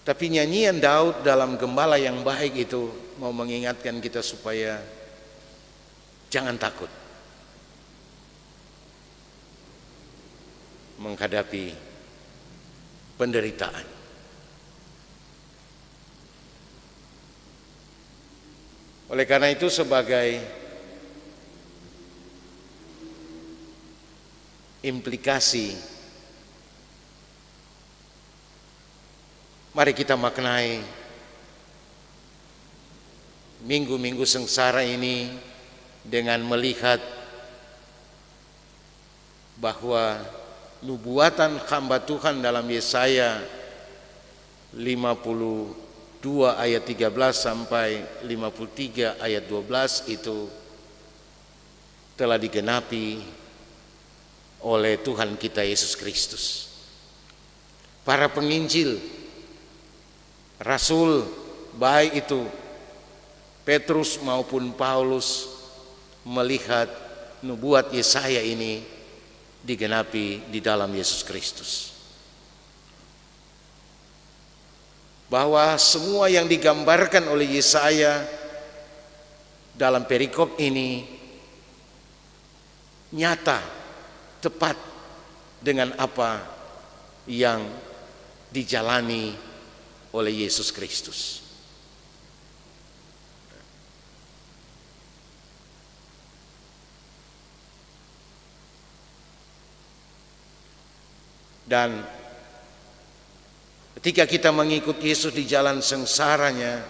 Tapi nyanyian Daud dalam Gembala yang Baik itu mau mengingatkan kita supaya jangan takut menghadapi penderitaan. Oleh karena itu sebagai implikasi, mari kita maknai minggu-minggu sengsara ini dengan melihat bahwa nubuatan hamba Tuhan dalam Yesaya 52 ayat 13 sampai 53 ayat 12 itu telah digenapi oleh Tuhan kita Yesus Kristus. Para penginjil, rasul, baik itu Petrus maupun Paulus, melihat nubuat Yesaya ini digenapi di dalam Yesus Kristus. Bahwa semua yang digambarkan oleh Yesaya dalam perikop ini nyata, tepat dengan apa yang dijalani oleh Yesus Kristus. Dan Ketika kita mengikut Yesus di jalan sengsaranya,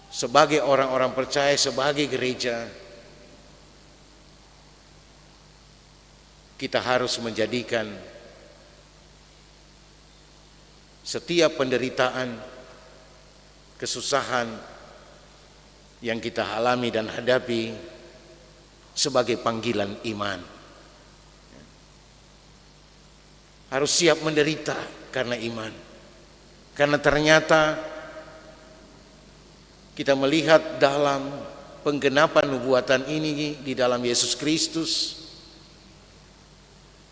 sebagai orang-orang percaya, sebagai gereja, kita harus menjadikan setiap penderitaan, kesusahan yang kita alami dan hadapi sebagai panggilan iman. Harus siap menderita karena iman. Karena ternyata kita melihat dalam penggenapan nubuatan ini di dalam Yesus Kristus,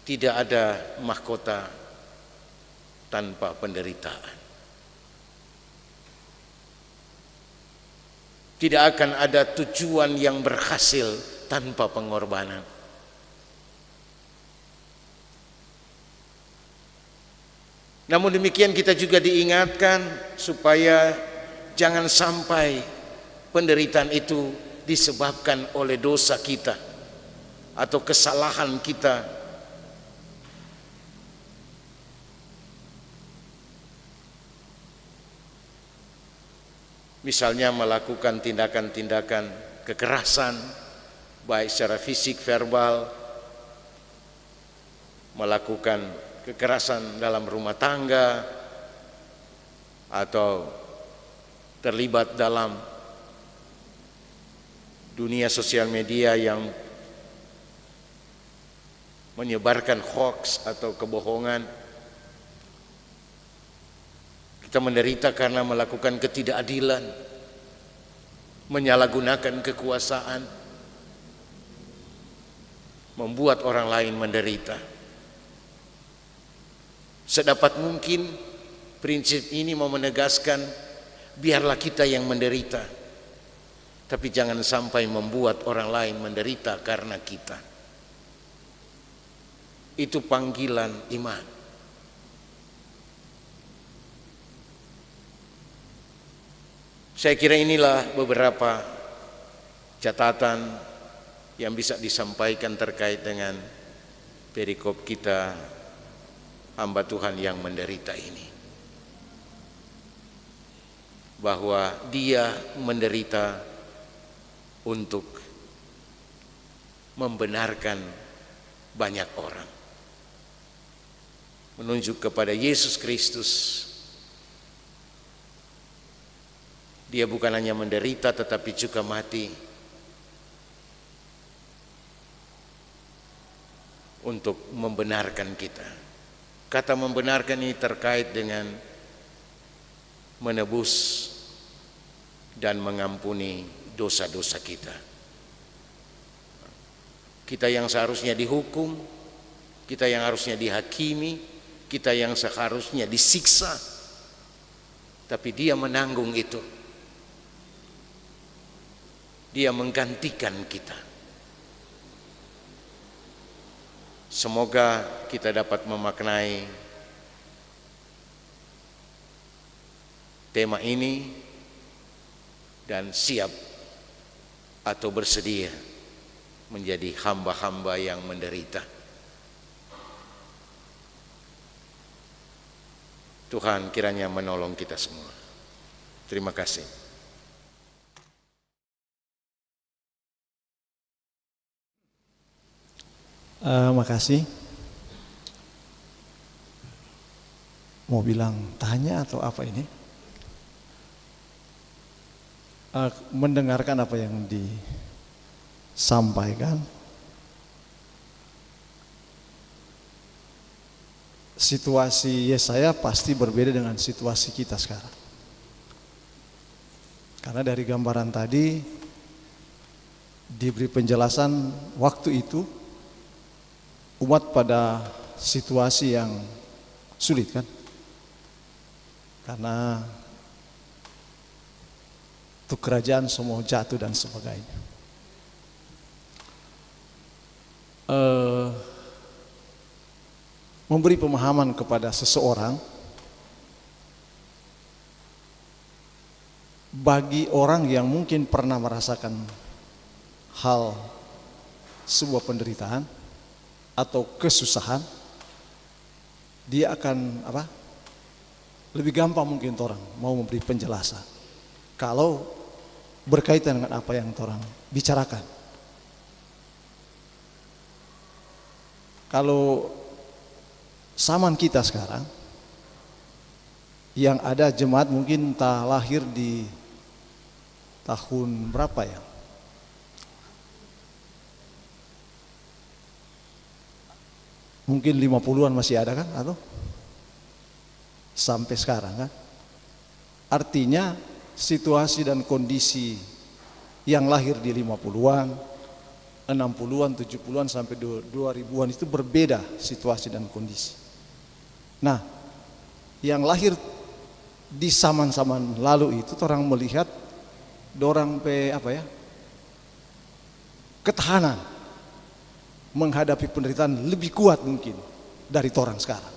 tidak ada mahkota tanpa penderitaan. Tidak akan ada tujuan yang berhasil tanpa pengorbanan. Namun demikian kita juga diingatkan supaya jangan sampai penderitaan itu disebabkan oleh dosa kita atau kesalahan kita. Misalnya melakukan tindakan-tindakan kekerasan, baik secara fisik, verbal, melakukan kekerasan dalam rumah tangga, atau terlibat dalam dunia sosial media yang menyebarkan hoax atau kebohongan. Kita menderita karena melakukan ketidakadilan, menyalahgunakan kekuasaan, membuat orang lain menderita. Sedapat mungkin prinsip ini mau menegaskan, biarlah kita yang menderita, tapi jangan sampai membuat orang lain menderita karena kita. Itu panggilan iman. Saya kira inilah beberapa catatan yang bisa disampaikan terkait dengan perikop kita, hamba Tuhan yang menderita ini. Bahwa dia menderita untuk membenarkan banyak orang. Menunjuk kepada Yesus Kristus. Dia bukan hanya menderita tetapi juga mati untuk membenarkan kita. Kata membenarkan ini terkait dengan menebus dan mengampuni dosa-dosa kita. Kita yang seharusnya dihukum, kita yang harusnya dihakimi, kita yang seharusnya disiksa, tapi dia menanggung itu. Dia menggantikan kita. Semoga kita dapat memaknai tema ini dan siap atau bersedia menjadi hamba-hamba yang menderita. Tuhan kiranya menolong kita semua. Terima kasih.
Makasih. Mau bilang tanya atau apa ini? Mendengarkan apa yang disampaikan. Situasi Yesaya pasti berbeda dengan situasi kita sekarang. Karena dari gambaran tadi diberi penjelasan waktu itu umat pada situasi yang sulit kan, karena itu kerajaan semua jatuh dan sebagainya. Memberi pemahaman kepada seseorang, bagi orang yang mungkin pernah merasakan hal sebuah penderitaan atau kesusahan, dia akan lebih gampang mungkin orang mau memberi penjelasan kalau berkaitan dengan apa yang orang bicarakan. Kalau zaman kita sekarang, yang ada jemaat mungkin tak lahir di tahun berapa ya? Mungkin 50-an masih ada kan? Atau sampai sekarang kan? Artinya situasi dan kondisi yang lahir di 50-an, 60-an, 70-an sampai 2000-an itu berbeda situasi dan kondisi. Nah, yang lahir di zaman-zaman lalu itu orang melihat dorang ketahanan menghadapi penderitaan lebih kuat mungkin dari orang sekarang.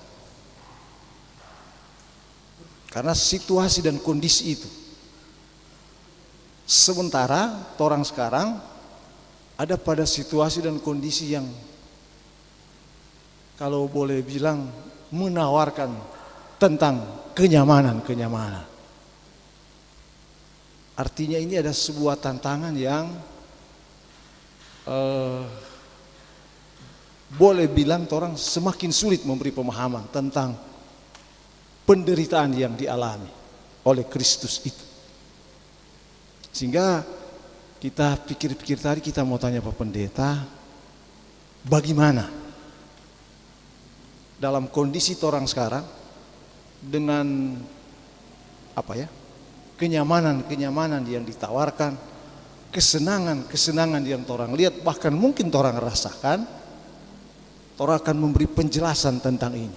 Karena situasi dan kondisi itu. Sementara orang sekarang ada pada situasi dan kondisi yang kalau boleh bilang menawarkan tentang kenyamanan. Artinya ini ada sebuah tantangan yang boleh bilang orang semakin sulit memberi pemahaman tentang penderitaan yang dialami oleh Kristus itu. Sehingga kita pikir-pikir tadi, kita mau tanya Pak Pendeta, bagaimana dalam kondisi orang sekarang dengan kenyamanan yang ditawarkan, kesenangan yang orang lihat, bahkan mungkin orang rasakan, orang akan memberi penjelasan tentang ini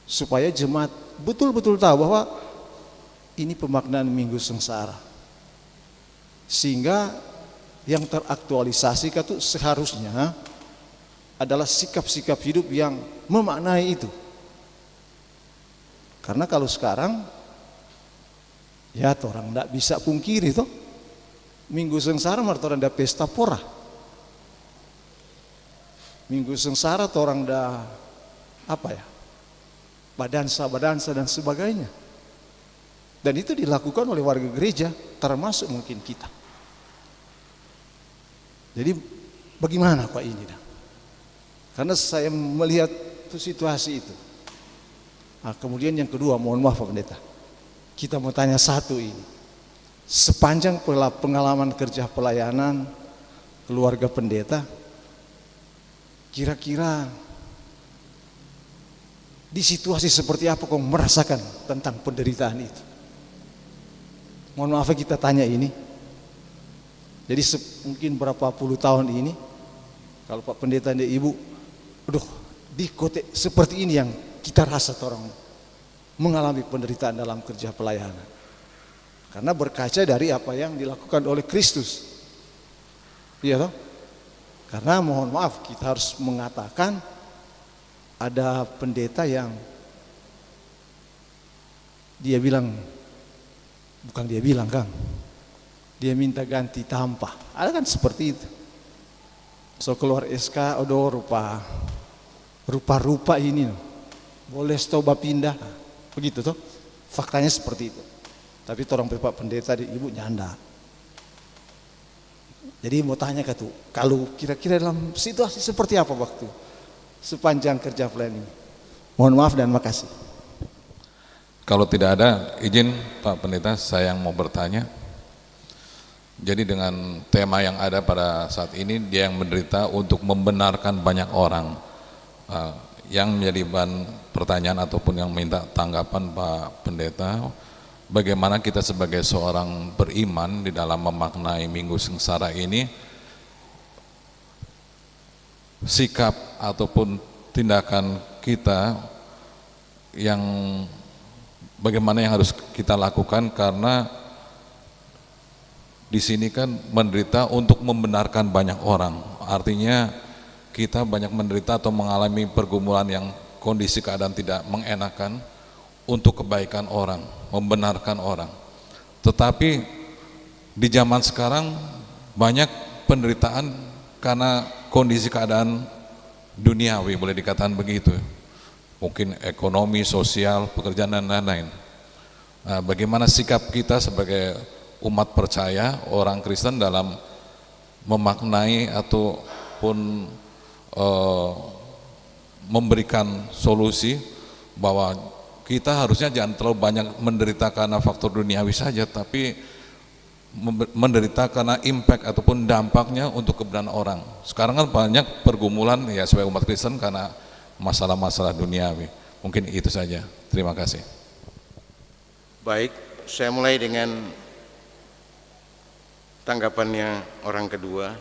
supaya jemaat betul-betul tahu bahwa ini pemaknaan Minggu Sengsara. Sehingga yang teraktualisasi itu seharusnya adalah sikap-sikap hidup yang memaknai itu. Karena kalau sekarang ya orang tidak bisa pungkiri toh, Minggu Sengsara orang ada pesta pora. Minggu Sengsara orang ada badansa dan sebagainya. Dan itu dilakukan oleh warga gereja, termasuk mungkin kita. Jadi bagaimana Pak ini? Karena saya melihat situasi itu. Nah, kemudian yang kedua, mohon maaf Pak Pendeta, kita mau tanya satu ini. Sepanjang pengalaman kerja pelayanan keluarga pendeta, kira-kira di situasi seperti apa kau merasakan tentang penderitaan itu? Mohon maaf kita tanya ini. Jadi mungkin berapa puluh tahun ini, kalau Pak Pendeta dan Ibu, di kota seperti ini yang kita rasa orang mengalami penderitaan dalam kerja pelayanan. Karena berkaca dari apa yang dilakukan oleh Kristus. Iya toh? Karena mohon maaf kita harus mengatakan ada pendeta yang dia minta ganti tampah. Ada kan seperti itu. So keluar SK, rupa-rupa ini boleh coba pindah. Begitu toh. Faktanya seperti itu. Tapi orang Pak Pendeta dan Ibu nyanda. Jadi mau tanya kalau kira-kira dalam situasi seperti apa waktu sepanjang kerja pelayanan ini? Mohon maaf dan makasih.
Kalau tidak ada izin Pak Pendeta, saya yang mau bertanya. Jadi dengan tema yang ada pada saat ini, dia yang menderita untuk membenarkan banyak orang. Yang menjadi bahan pertanyaan ataupun yang minta tanggapan Pak Pendeta, bagaimana kita sebagai seorang beriman di dalam memaknai Minggu Sengsara ini, sikap ataupun tindakan kita yang bagaimana yang harus kita lakukan, karena di sini kan menderita untuk membenarkan banyak orang. Artinya kita banyak menderita atau mengalami pergumulan yang kondisi keadaan tidak mengenakan untuk kebaikan orang, membenarkan orang. Tetapi di zaman sekarang banyak penderitaan karena kondisi keadaan duniawi, boleh dikatakan begitu, mungkin ekonomi, sosial, pekerjaan dan lain-lain. Nah, bagaimana sikap kita sebagai umat percaya, orang Kristen dalam memaknai ataupun memberikan solusi bahwa kita harusnya jangan terlalu banyak menderita karena faktor duniawi saja, tapi menderita karena impact ataupun dampaknya untuk kebenaran orang. Sekarang kan banyak pergumulan ya sebagai umat Kristen karena masalah-masalah duniawi. Mungkin itu saja. Terima kasih.
Baik, saya mulai dengan tanggapannya orang kedua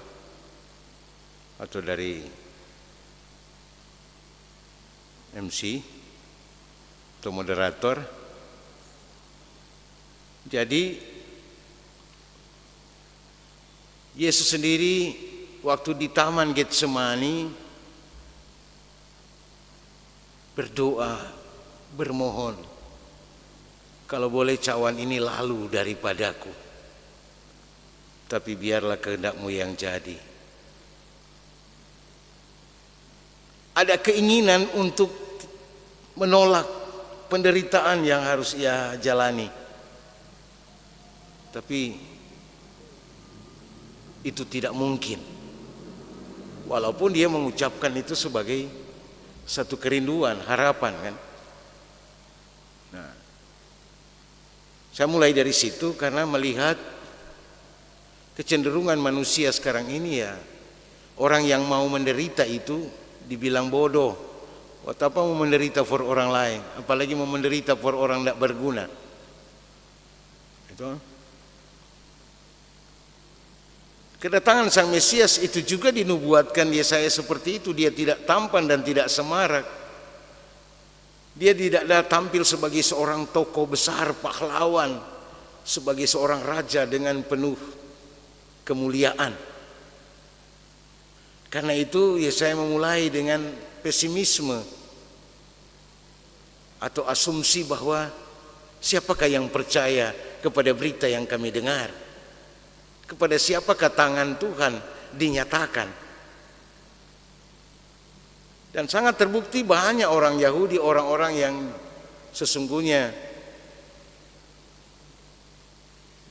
atau dari MC atau moderator. Jadi Yesus sendiri waktu di Taman Getsemani berdoa, bermohon, kalau boleh cawan ini lalu daripadaku, tapi biarlah kehendakmu yang jadi. Ada keinginan untuk menolak penderitaan yang harus ia jalani, tapi itu tidak mungkin, walaupun dia mengucapkan itu sebagai satu kerinduan, harapan kan. Nah, saya mulai dari situ karena melihat kecenderungan manusia sekarang ini ya, orang yang mau menderita itu dibilang bodoh. Buat apa mau menderita for orang lain, apalagi mau menderita for orang tidak berguna. Itu kedatangan Sang Mesias itu juga dinubuatkan Yesaya seperti itu. Dia tidak tampan dan tidak semarak. Dia tidak tampil sebagai seorang tokoh besar, pahlawan, sebagai seorang raja dengan penuh kemuliaan. Karena itu Yesaya memulai dengan pesimisme atau asumsi bahwa siapakah yang percaya kepada berita yang kami dengar? Kepada siapakah tangan Tuhan dinyatakan? Dan sangat terbukti banyak orang Yahudi, orang-orang yang sesungguhnya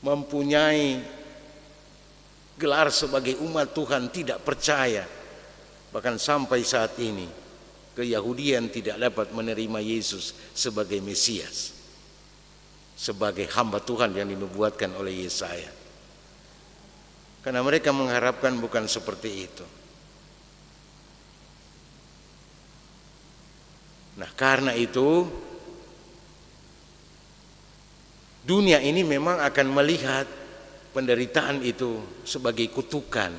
mempunyai gelar sebagai umat Tuhan tidak percaya. Bahkan sampai saat ini Keyahudian tidak dapat menerima Yesus sebagai Mesias, sebagai hamba Tuhan yang dinubuatkan oleh Yesaya. Karena mereka mengharapkan bukan seperti itu. Nah, karena itu dunia ini memang akan melihat penderitaan itu sebagai kutukan.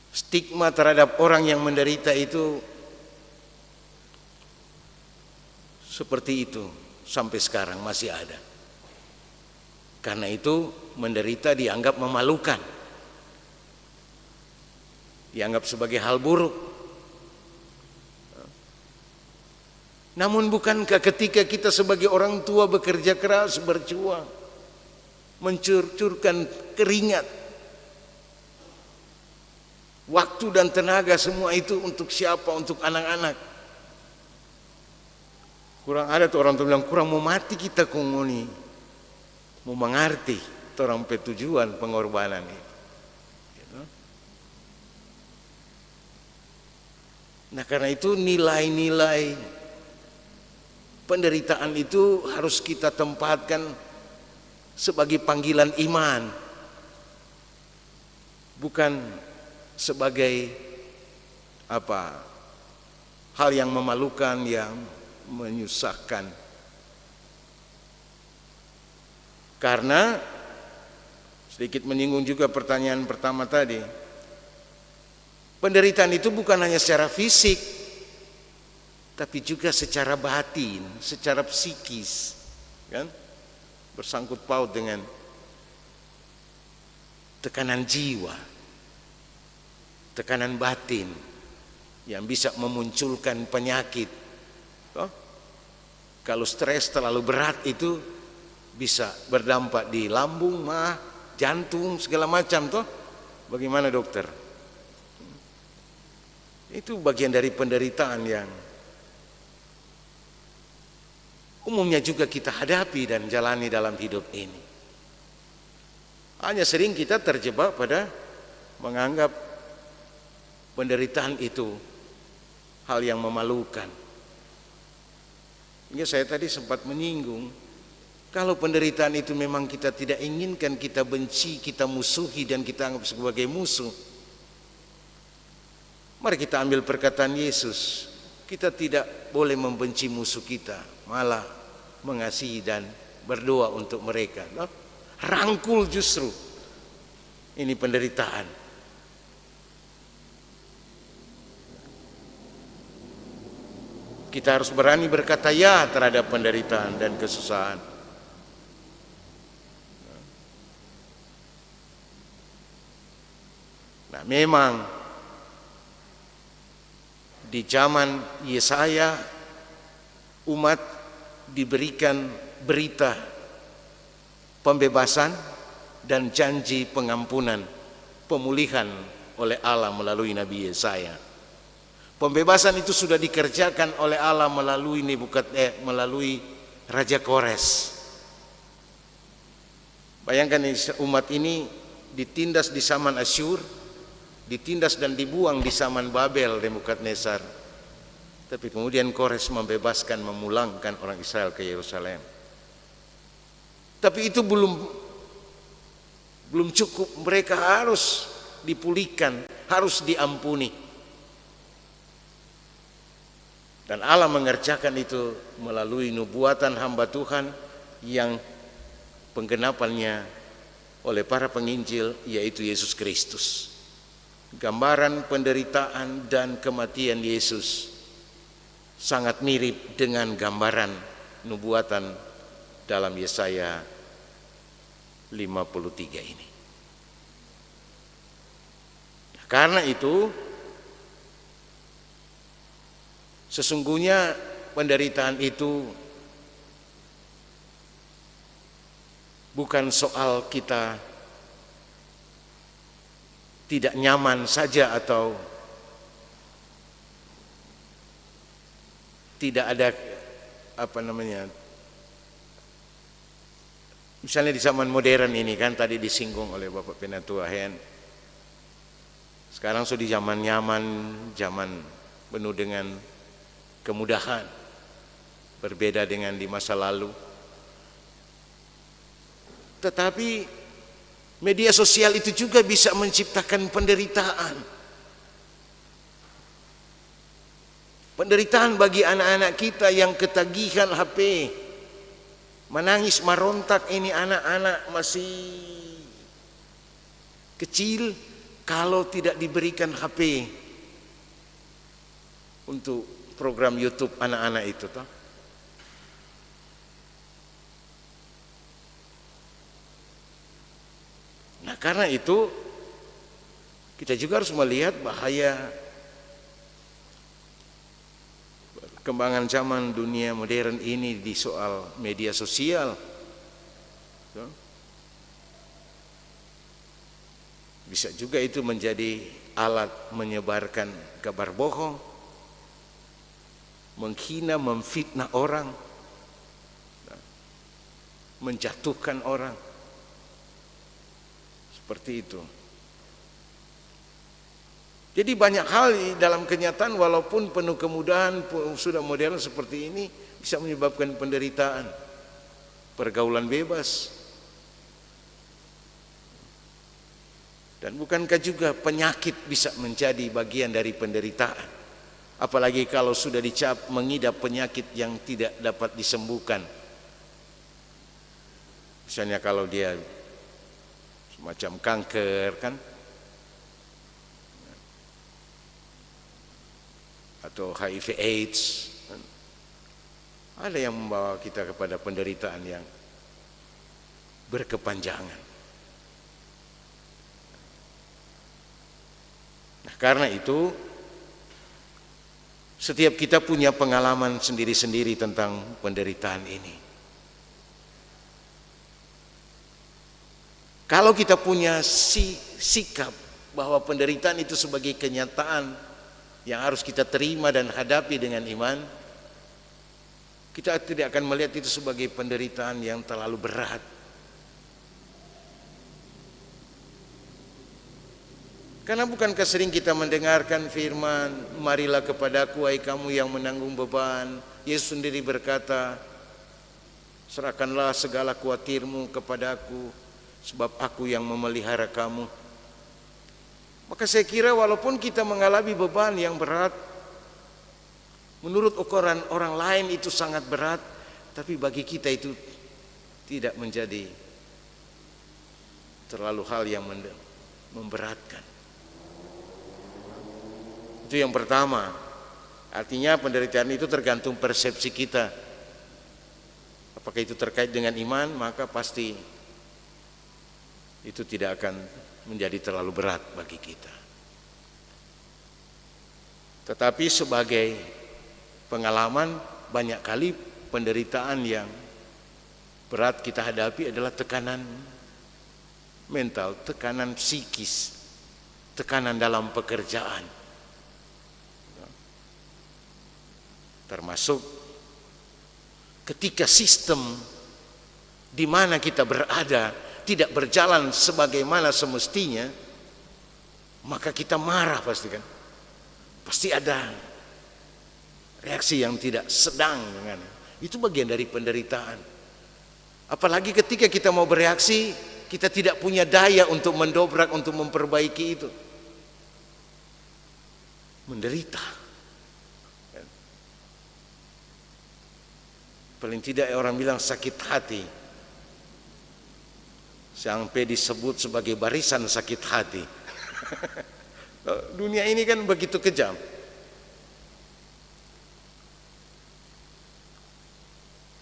Stigma terhadap orang yang menderita itu seperti itu sampai sekarang masih ada. Karena itu menderita dianggap memalukan, dianggap sebagai hal buruk. Namun bukankah ketika kita sebagai orang tua bekerja keras, berjuang, mencurcurkan keringat, waktu dan tenaga semua itu untuk siapa? Untuk anak-anak. Kurang ada tuh orang tua bilang, kurang mau mati kita kongoni, mau mengerti orang tujuan pengorbanan ini. Nah, karena itu nilai-nilai penderitaan itu harus kita tempatkan sebagai panggilan iman, bukan sebagai hal yang memalukan, yang menyusahkan. Karena sedikit menyinggung juga pertanyaan pertama tadi, penderitaan itu bukan hanya secara fisik, tapi juga secara batin, secara psikis, kan? Bersangkut paut dengan tekanan jiwa, tekanan batin yang bisa memunculkan penyakit. Kalau stres terlalu berat itu bisa berdampak di lambung, mah, jantung, segala macam toh. Bagaimana dokter? Itu bagian dari penderitaan yang umumnya juga kita hadapi dan jalani dalam hidup ini. Hanya sering kita terjebak pada menganggap penderitaan itu hal yang memalukan. Ya, saya tadi sempat menyinggung, kalau penderitaan itu memang kita tidak inginkan, kita benci, kita musuhi, dan kita anggap sebagai musuh, mari kita ambil perkataan Yesus. Kita tidak boleh membenci musuh kita, malah mengasihi dan berdoa untuk mereka. Rangkul justru ini penderitaan. Kita harus berani berkata ya terhadap penderitaan dan kesusahan. Nah, memang di zaman Yesaya umat diberikan berita pembebasan dan janji pengampunan, pemulihan oleh Allah melalui Nabi Yesaya. Pembebasan itu sudah dikerjakan oleh Allah melalui Raja Kores. Bayangkan umat ini ditindas di zaman Asyur, ditindas dan dibuang di zaman Babel Nebukadnezar. Tapi kemudian Kores membebaskan, memulangkan orang Israel ke Yerusalem. Tapi itu belum cukup, mereka harus dipulihkan, harus diampuni. Dan Allah mengerjakan itu melalui nubuatan hamba Tuhan yang penggenapannya oleh para penginjil, yaitu Yesus Kristus. Gambaran penderitaan dan kematian Yesus sangat mirip dengan gambaran nubuatan dalam Yesaya 53 ini. Karena itu sesungguhnya penderitaan itu bukan soal kita tidak nyaman saja atau tidak ada misalnya di zaman modern ini kan tadi disinggung oleh Bapak Penatua Hen. Sekarang sudah zaman nyaman, zaman penuh dengan kemudahan, berbeda dengan di masa lalu. Tetapi media sosial itu juga bisa menciptakan penderitaan. Penderitaan bagi anak-anak kita yang ketagihan HP, menangis merontak. Ini anak-anak masih kecil, kalau tidak diberikan HP untuk program YouTube anak-anak itu toh. Nah, karena itu kita juga harus melihat bahaya perkembangan zaman dunia modern ini di soal media sosial. Bisa juga itu menjadi alat menyebarkan kabar bohong, menghina, memfitnah orang, menjatuhkan orang. Seperti itu. Jadi banyak hal dalam kenyataan, walaupun penuh kemudahan, sudah modern seperti ini, bisa menyebabkan penderitaan, pergaulan bebas. Dan bukankah juga penyakit bisa menjadi bagian dari penderitaan? Apalagi kalau sudah dicap mengidap penyakit yang tidak dapat disembuhkan. Misalnya kalau dia semacam kanker kan, atau HIV AIDS, ada yang membawa kita kepada penderitaan yang berkepanjangan. Nah, karena itu setiap kita punya pengalaman sendiri-sendiri tentang penderitaan ini. Kalau kita punya sikap bahwa penderitaan itu sebagai kenyataan yang harus kita terima dan hadapi dengan iman, kita tidak akan melihat itu sebagai penderitaan yang terlalu berat. Karena bukankah sering kita mendengarkan firman, marilah kepadaku hai kamu yang menanggung beban. Yesus sendiri berkata, serahkanlah segala khawatirmu kepadaku, sebab aku yang memelihara kamu. Maka saya kira walaupun kita mengalami beban yang berat, menurut ukuran orang lain itu sangat berat, tapi bagi kita itu tidak menjadi terlalu hal yang memberatkan. Itu yang pertama. Artinya penderitaan itu tergantung persepsi kita. Apakah itu terkait dengan iman, maka pasti itu tidak akan menjadi terlalu berat bagi kita. Tetapi sebagai pengalaman, banyak kali penderitaan yang berat kita hadapi adalah tekanan mental, tekanan psikis, tekanan dalam pekerjaan. Termasuk ketika sistem di mana kita berada tidak berjalan sebagaimana semestinya, maka kita marah pasti kan. Pasti ada reaksi yang tidak sedang dengan itu, bagian dari penderitaan. Apalagi ketika kita mau bereaksi, kita tidak punya daya untuk mendobrak, untuk memperbaiki itu. Menderita. Paling tidak orang bilang sakit hati, sampai disebut sebagai barisan sakit hati. Dunia ini kan begitu kejam.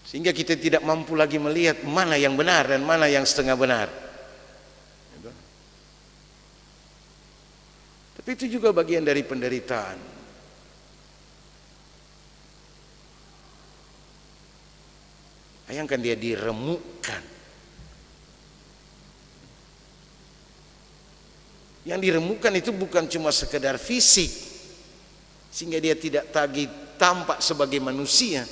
Sehingga kita tidak mampu lagi melihat mana yang benar dan mana yang setengah benar. Tapi itu juga bagian dari penderitaan. Bayangkan dia diremukkan. Yang diremukkan itu bukan cuma sekedar fisik, sehingga dia tidak lagi tampak sebagai manusia,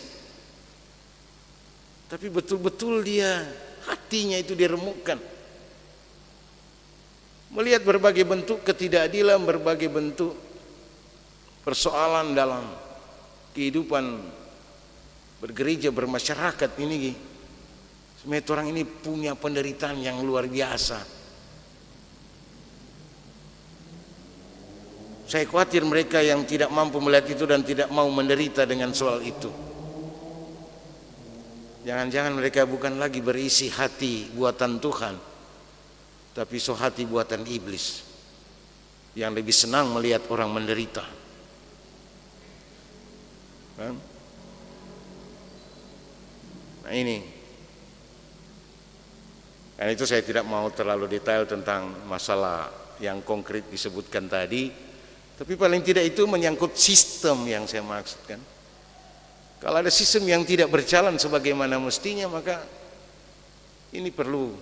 tapi betul-betul dia hatinya itu diremukkan. Melihat berbagai bentuk ketidakadilan, berbagai bentuk persoalan dalam kehidupan bergereja, bermasyarakat ini, sebenarnya orang ini punya penderitaan yang luar biasa. Saya khawatir mereka yang tidak mampu melihat itu dan tidak mau menderita dengan soal itu. Jangan-jangan mereka bukan lagi berisi hati buatan Tuhan, tapi hati buatan iblis yang lebih senang melihat orang menderita. Kan? Nah ini, karena itu saya tidak mau terlalu detail tentang masalah yang konkret disebutkan tadi, tapi paling tidak itu menyangkut sistem yang saya maksudkan. Kalau ada sistem yang tidak berjalan sebagaimana mestinya, maka ini perlu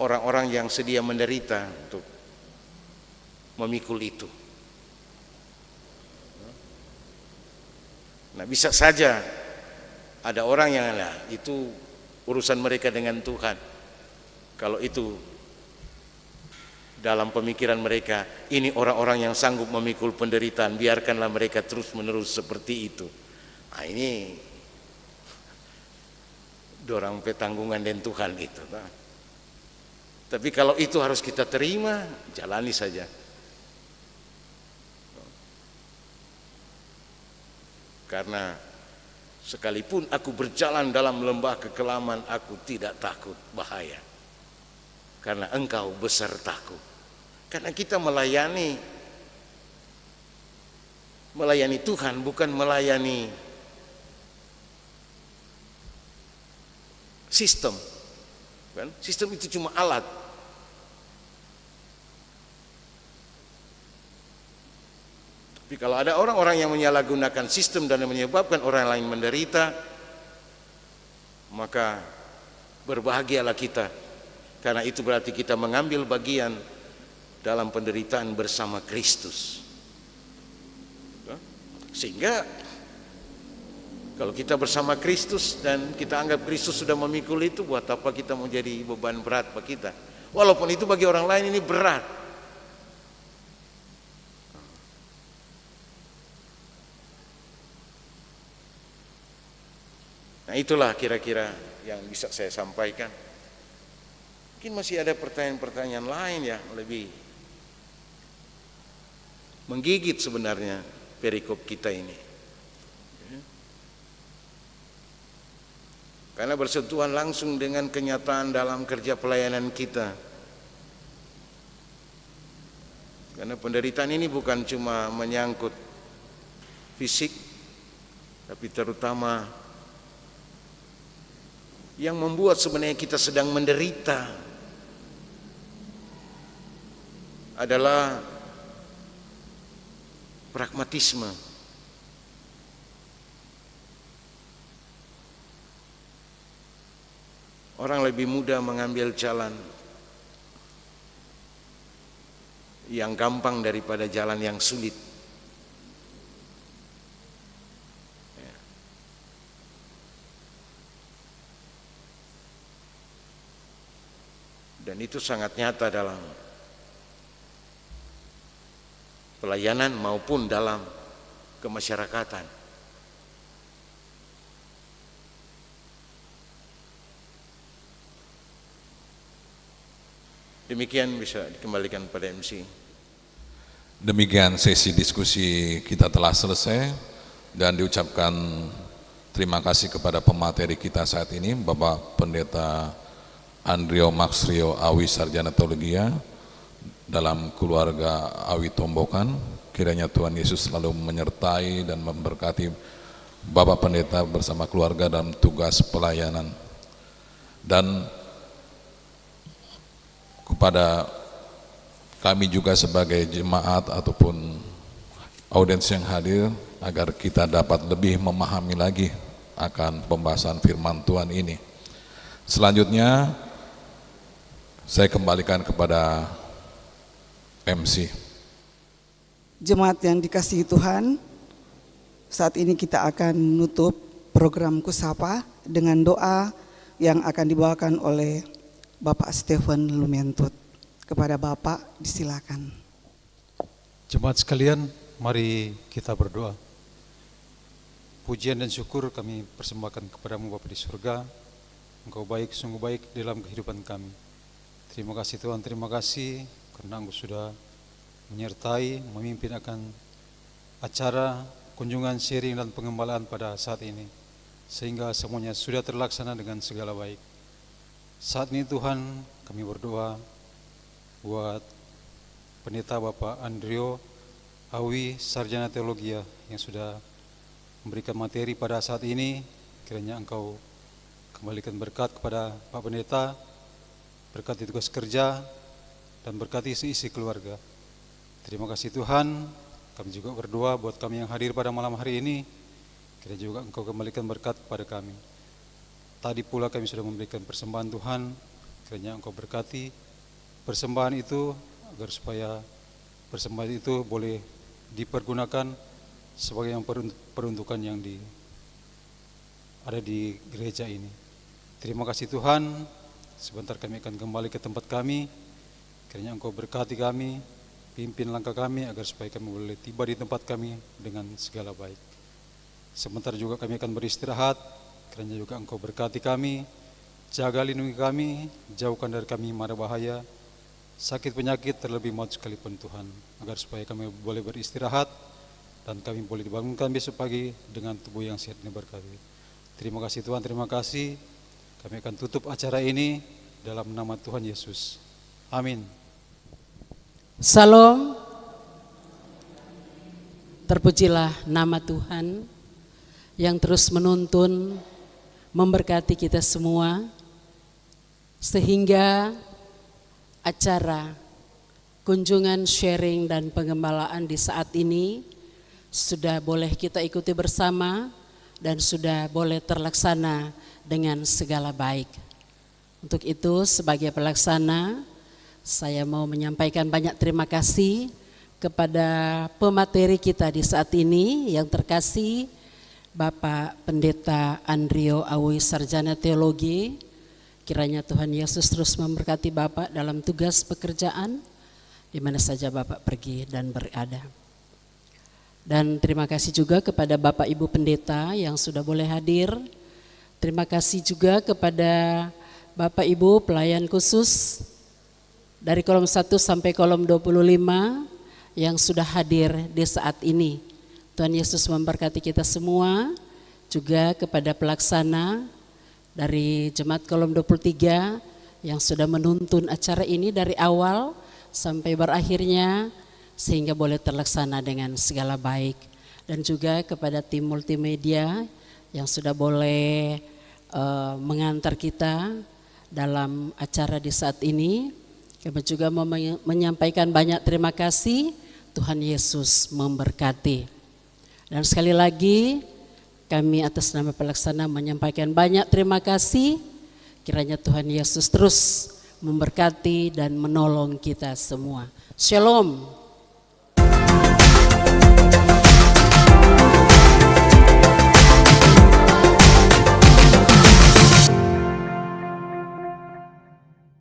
orang-orang yang sedia menderita untuk memikul itu. Nah, bisa saja ada orang yang itu urusan mereka dengan Tuhan. Kalau itu dalam pemikiran mereka, ini orang-orang yang sanggup memikul penderitaan, biarkanlah mereka terus-menerus seperti itu. Nah, ini dorang petanggungan dan Tuhan itu. Nah. Tapi kalau itu harus kita terima, jalani saja. Karena sekalipun aku berjalan dalam lembah kekelaman, aku tidak takut bahaya, karena Engkau besertaku. Karena kita melayani Tuhan, bukan melayani sistem. Kan? Sistem itu cuma alat. Tapi kalau ada orang-orang yang menyalahgunakan sistem dan menyebabkan orang lain menderita, maka berbahagialah kita Karena itu berarti kita mengambil bagian dalam penderitaan bersama Kristus. Sehingga kalau kita bersama Kristus dan kita anggap Kristus sudah memikul itu, buat apa kita mau jadi beban berat bagi kita? Walaupun itu bagi orang lain ini berat. Nah, itulah kira-kira yang bisa saya sampaikan. Mungkin masih ada pertanyaan-pertanyaan lain yang lebih menggigit sebenarnya perikop kita ini. Karena bersentuhan langsung dengan kenyataan dalam kerja pelayanan kita. Karena penderitaan ini bukan cuma menyangkut fisik, tapi terutama yang membuat sebenarnya kita sedang menderita adalah pragmatisme. Orang lebih mudah mengambil jalan yang gampang daripada jalan yang sulit. Dan itu sangat nyata dalam pelayanan maupun dalam kemasyarakatan. Demikian bisa dikembalikan pada MC.
Demikian sesi diskusi kita telah selesai dan diucapkan terima kasih kepada pemateri kita saat ini, Bapak Pendeta Andrio Max Rio Awi Sarjana Teologia dalam keluarga Awi Tombokan. Kiranya Tuhan Yesus selalu menyertai dan memberkati Bapak Pendeta bersama keluarga dalam tugas pelayanan. Dan kepada kami juga sebagai jemaat ataupun audiens yang hadir, agar kita dapat lebih memahami lagi akan pembahasan firman Tuhan ini. Selanjutnya saya kembalikan kepada MC.
Jemaat yang dikasihi Tuhan, saat ini kita akan menutup program Kusapa dengan doa yang akan dibawakan oleh Bapak Stephen Lumentut. Kepada Bapak disilakan.
Jemaat sekalian, mari kita berdoa. Pujian dan syukur kami persembahkan kepadamu Bapa di surga. Engkau baik, sungguh baik dalam kehidupan kami. Terima kasih Tuhan, terima kasih karena Engkau sudah menyertai, memimpin akan acara kunjungan sharing dan pengembalaan pada saat ini, sehingga semuanya sudah terlaksana dengan segala baik. Saat ini Tuhan, kami berdoa buat Pendeta Bapak Andrio Awi Sarjana Teologia yang sudah memberikan materi pada saat ini. Kiranya Engkau kembalikan berkat kepada Pak Pendeta, berkati tugas kerja, dan berkati seisi keluarga. Terima kasih Tuhan. Kami juga berdoa buat kami yang hadir pada malam hari ini, kiranya juga Engkau kembalikan berkat kepada kami. Tadi pula kami sudah memberikan persembahan Tuhan, kiranya Engkau berkati persembahan itu, agar supaya persembahan itu boleh dipergunakan sebagai yang peruntukan yang ada di gereja ini. Terima kasih Tuhan. Sebentar kami akan kembali ke tempat kami. Kiranya Engkau berkati kami, pimpin langkah kami agar supaya kami boleh tiba di tempat kami dengan segala baik. Sebentar juga kami akan beristirahat. Kiranya juga Engkau berkati kami, jaga lindungi kami, jauhkan dari kami mara bahaya, sakit penyakit terlebih maut sekalipun Tuhan, agar supaya kami boleh beristirahat dan kami boleh dibangunkan besok pagi dengan tubuh yang sehat dan berkati. Terima kasih Tuhan, terima kasih. Kami akan tutup acara ini dalam nama Tuhan Yesus. Amin.
Salam. Terpujilah nama Tuhan yang terus menuntun, memberkati kita semua, sehingga acara kunjungan sharing dan pengembalaan di saat ini sudah boleh kita ikuti bersama dan sudah boleh terlaksana dengan segala baik. Untuk itu sebagai pelaksana saya mau menyampaikan banyak terima kasih kepada pemateri kita di saat ini yang terkasih Bapak Pendeta Andrio Awi Sarjana Teologi. Kiranya Tuhan Yesus terus memberkati Bapak dalam tugas pekerjaan di mana saja Bapak pergi dan berada. Dan terima kasih juga kepada Bapak Ibu Pendeta yang sudah boleh hadir. Terima kasih juga kepada Bapak Ibu pelayan khusus dari kolom 1 sampai kolom 25 yang sudah hadir di saat ini. Tuhan Yesus memberkati kita semua, juga kepada pelaksana dari Jemaat kolom 23 yang sudah menuntun acara ini dari awal sampai berakhirnya sehingga boleh terlaksana dengan segala baik. Dan juga kepada tim multimedia yang sudah boleh mengantar kita dalam acara di saat ini. Kami juga mau menyampaikan banyak terima kasih. Tuhan Yesus memberkati. Dan sekali lagi kami atas nama pelaksana menyampaikan banyak terima kasih. Kiranya Tuhan Yesus terus memberkati dan menolong kita semua. Shalom.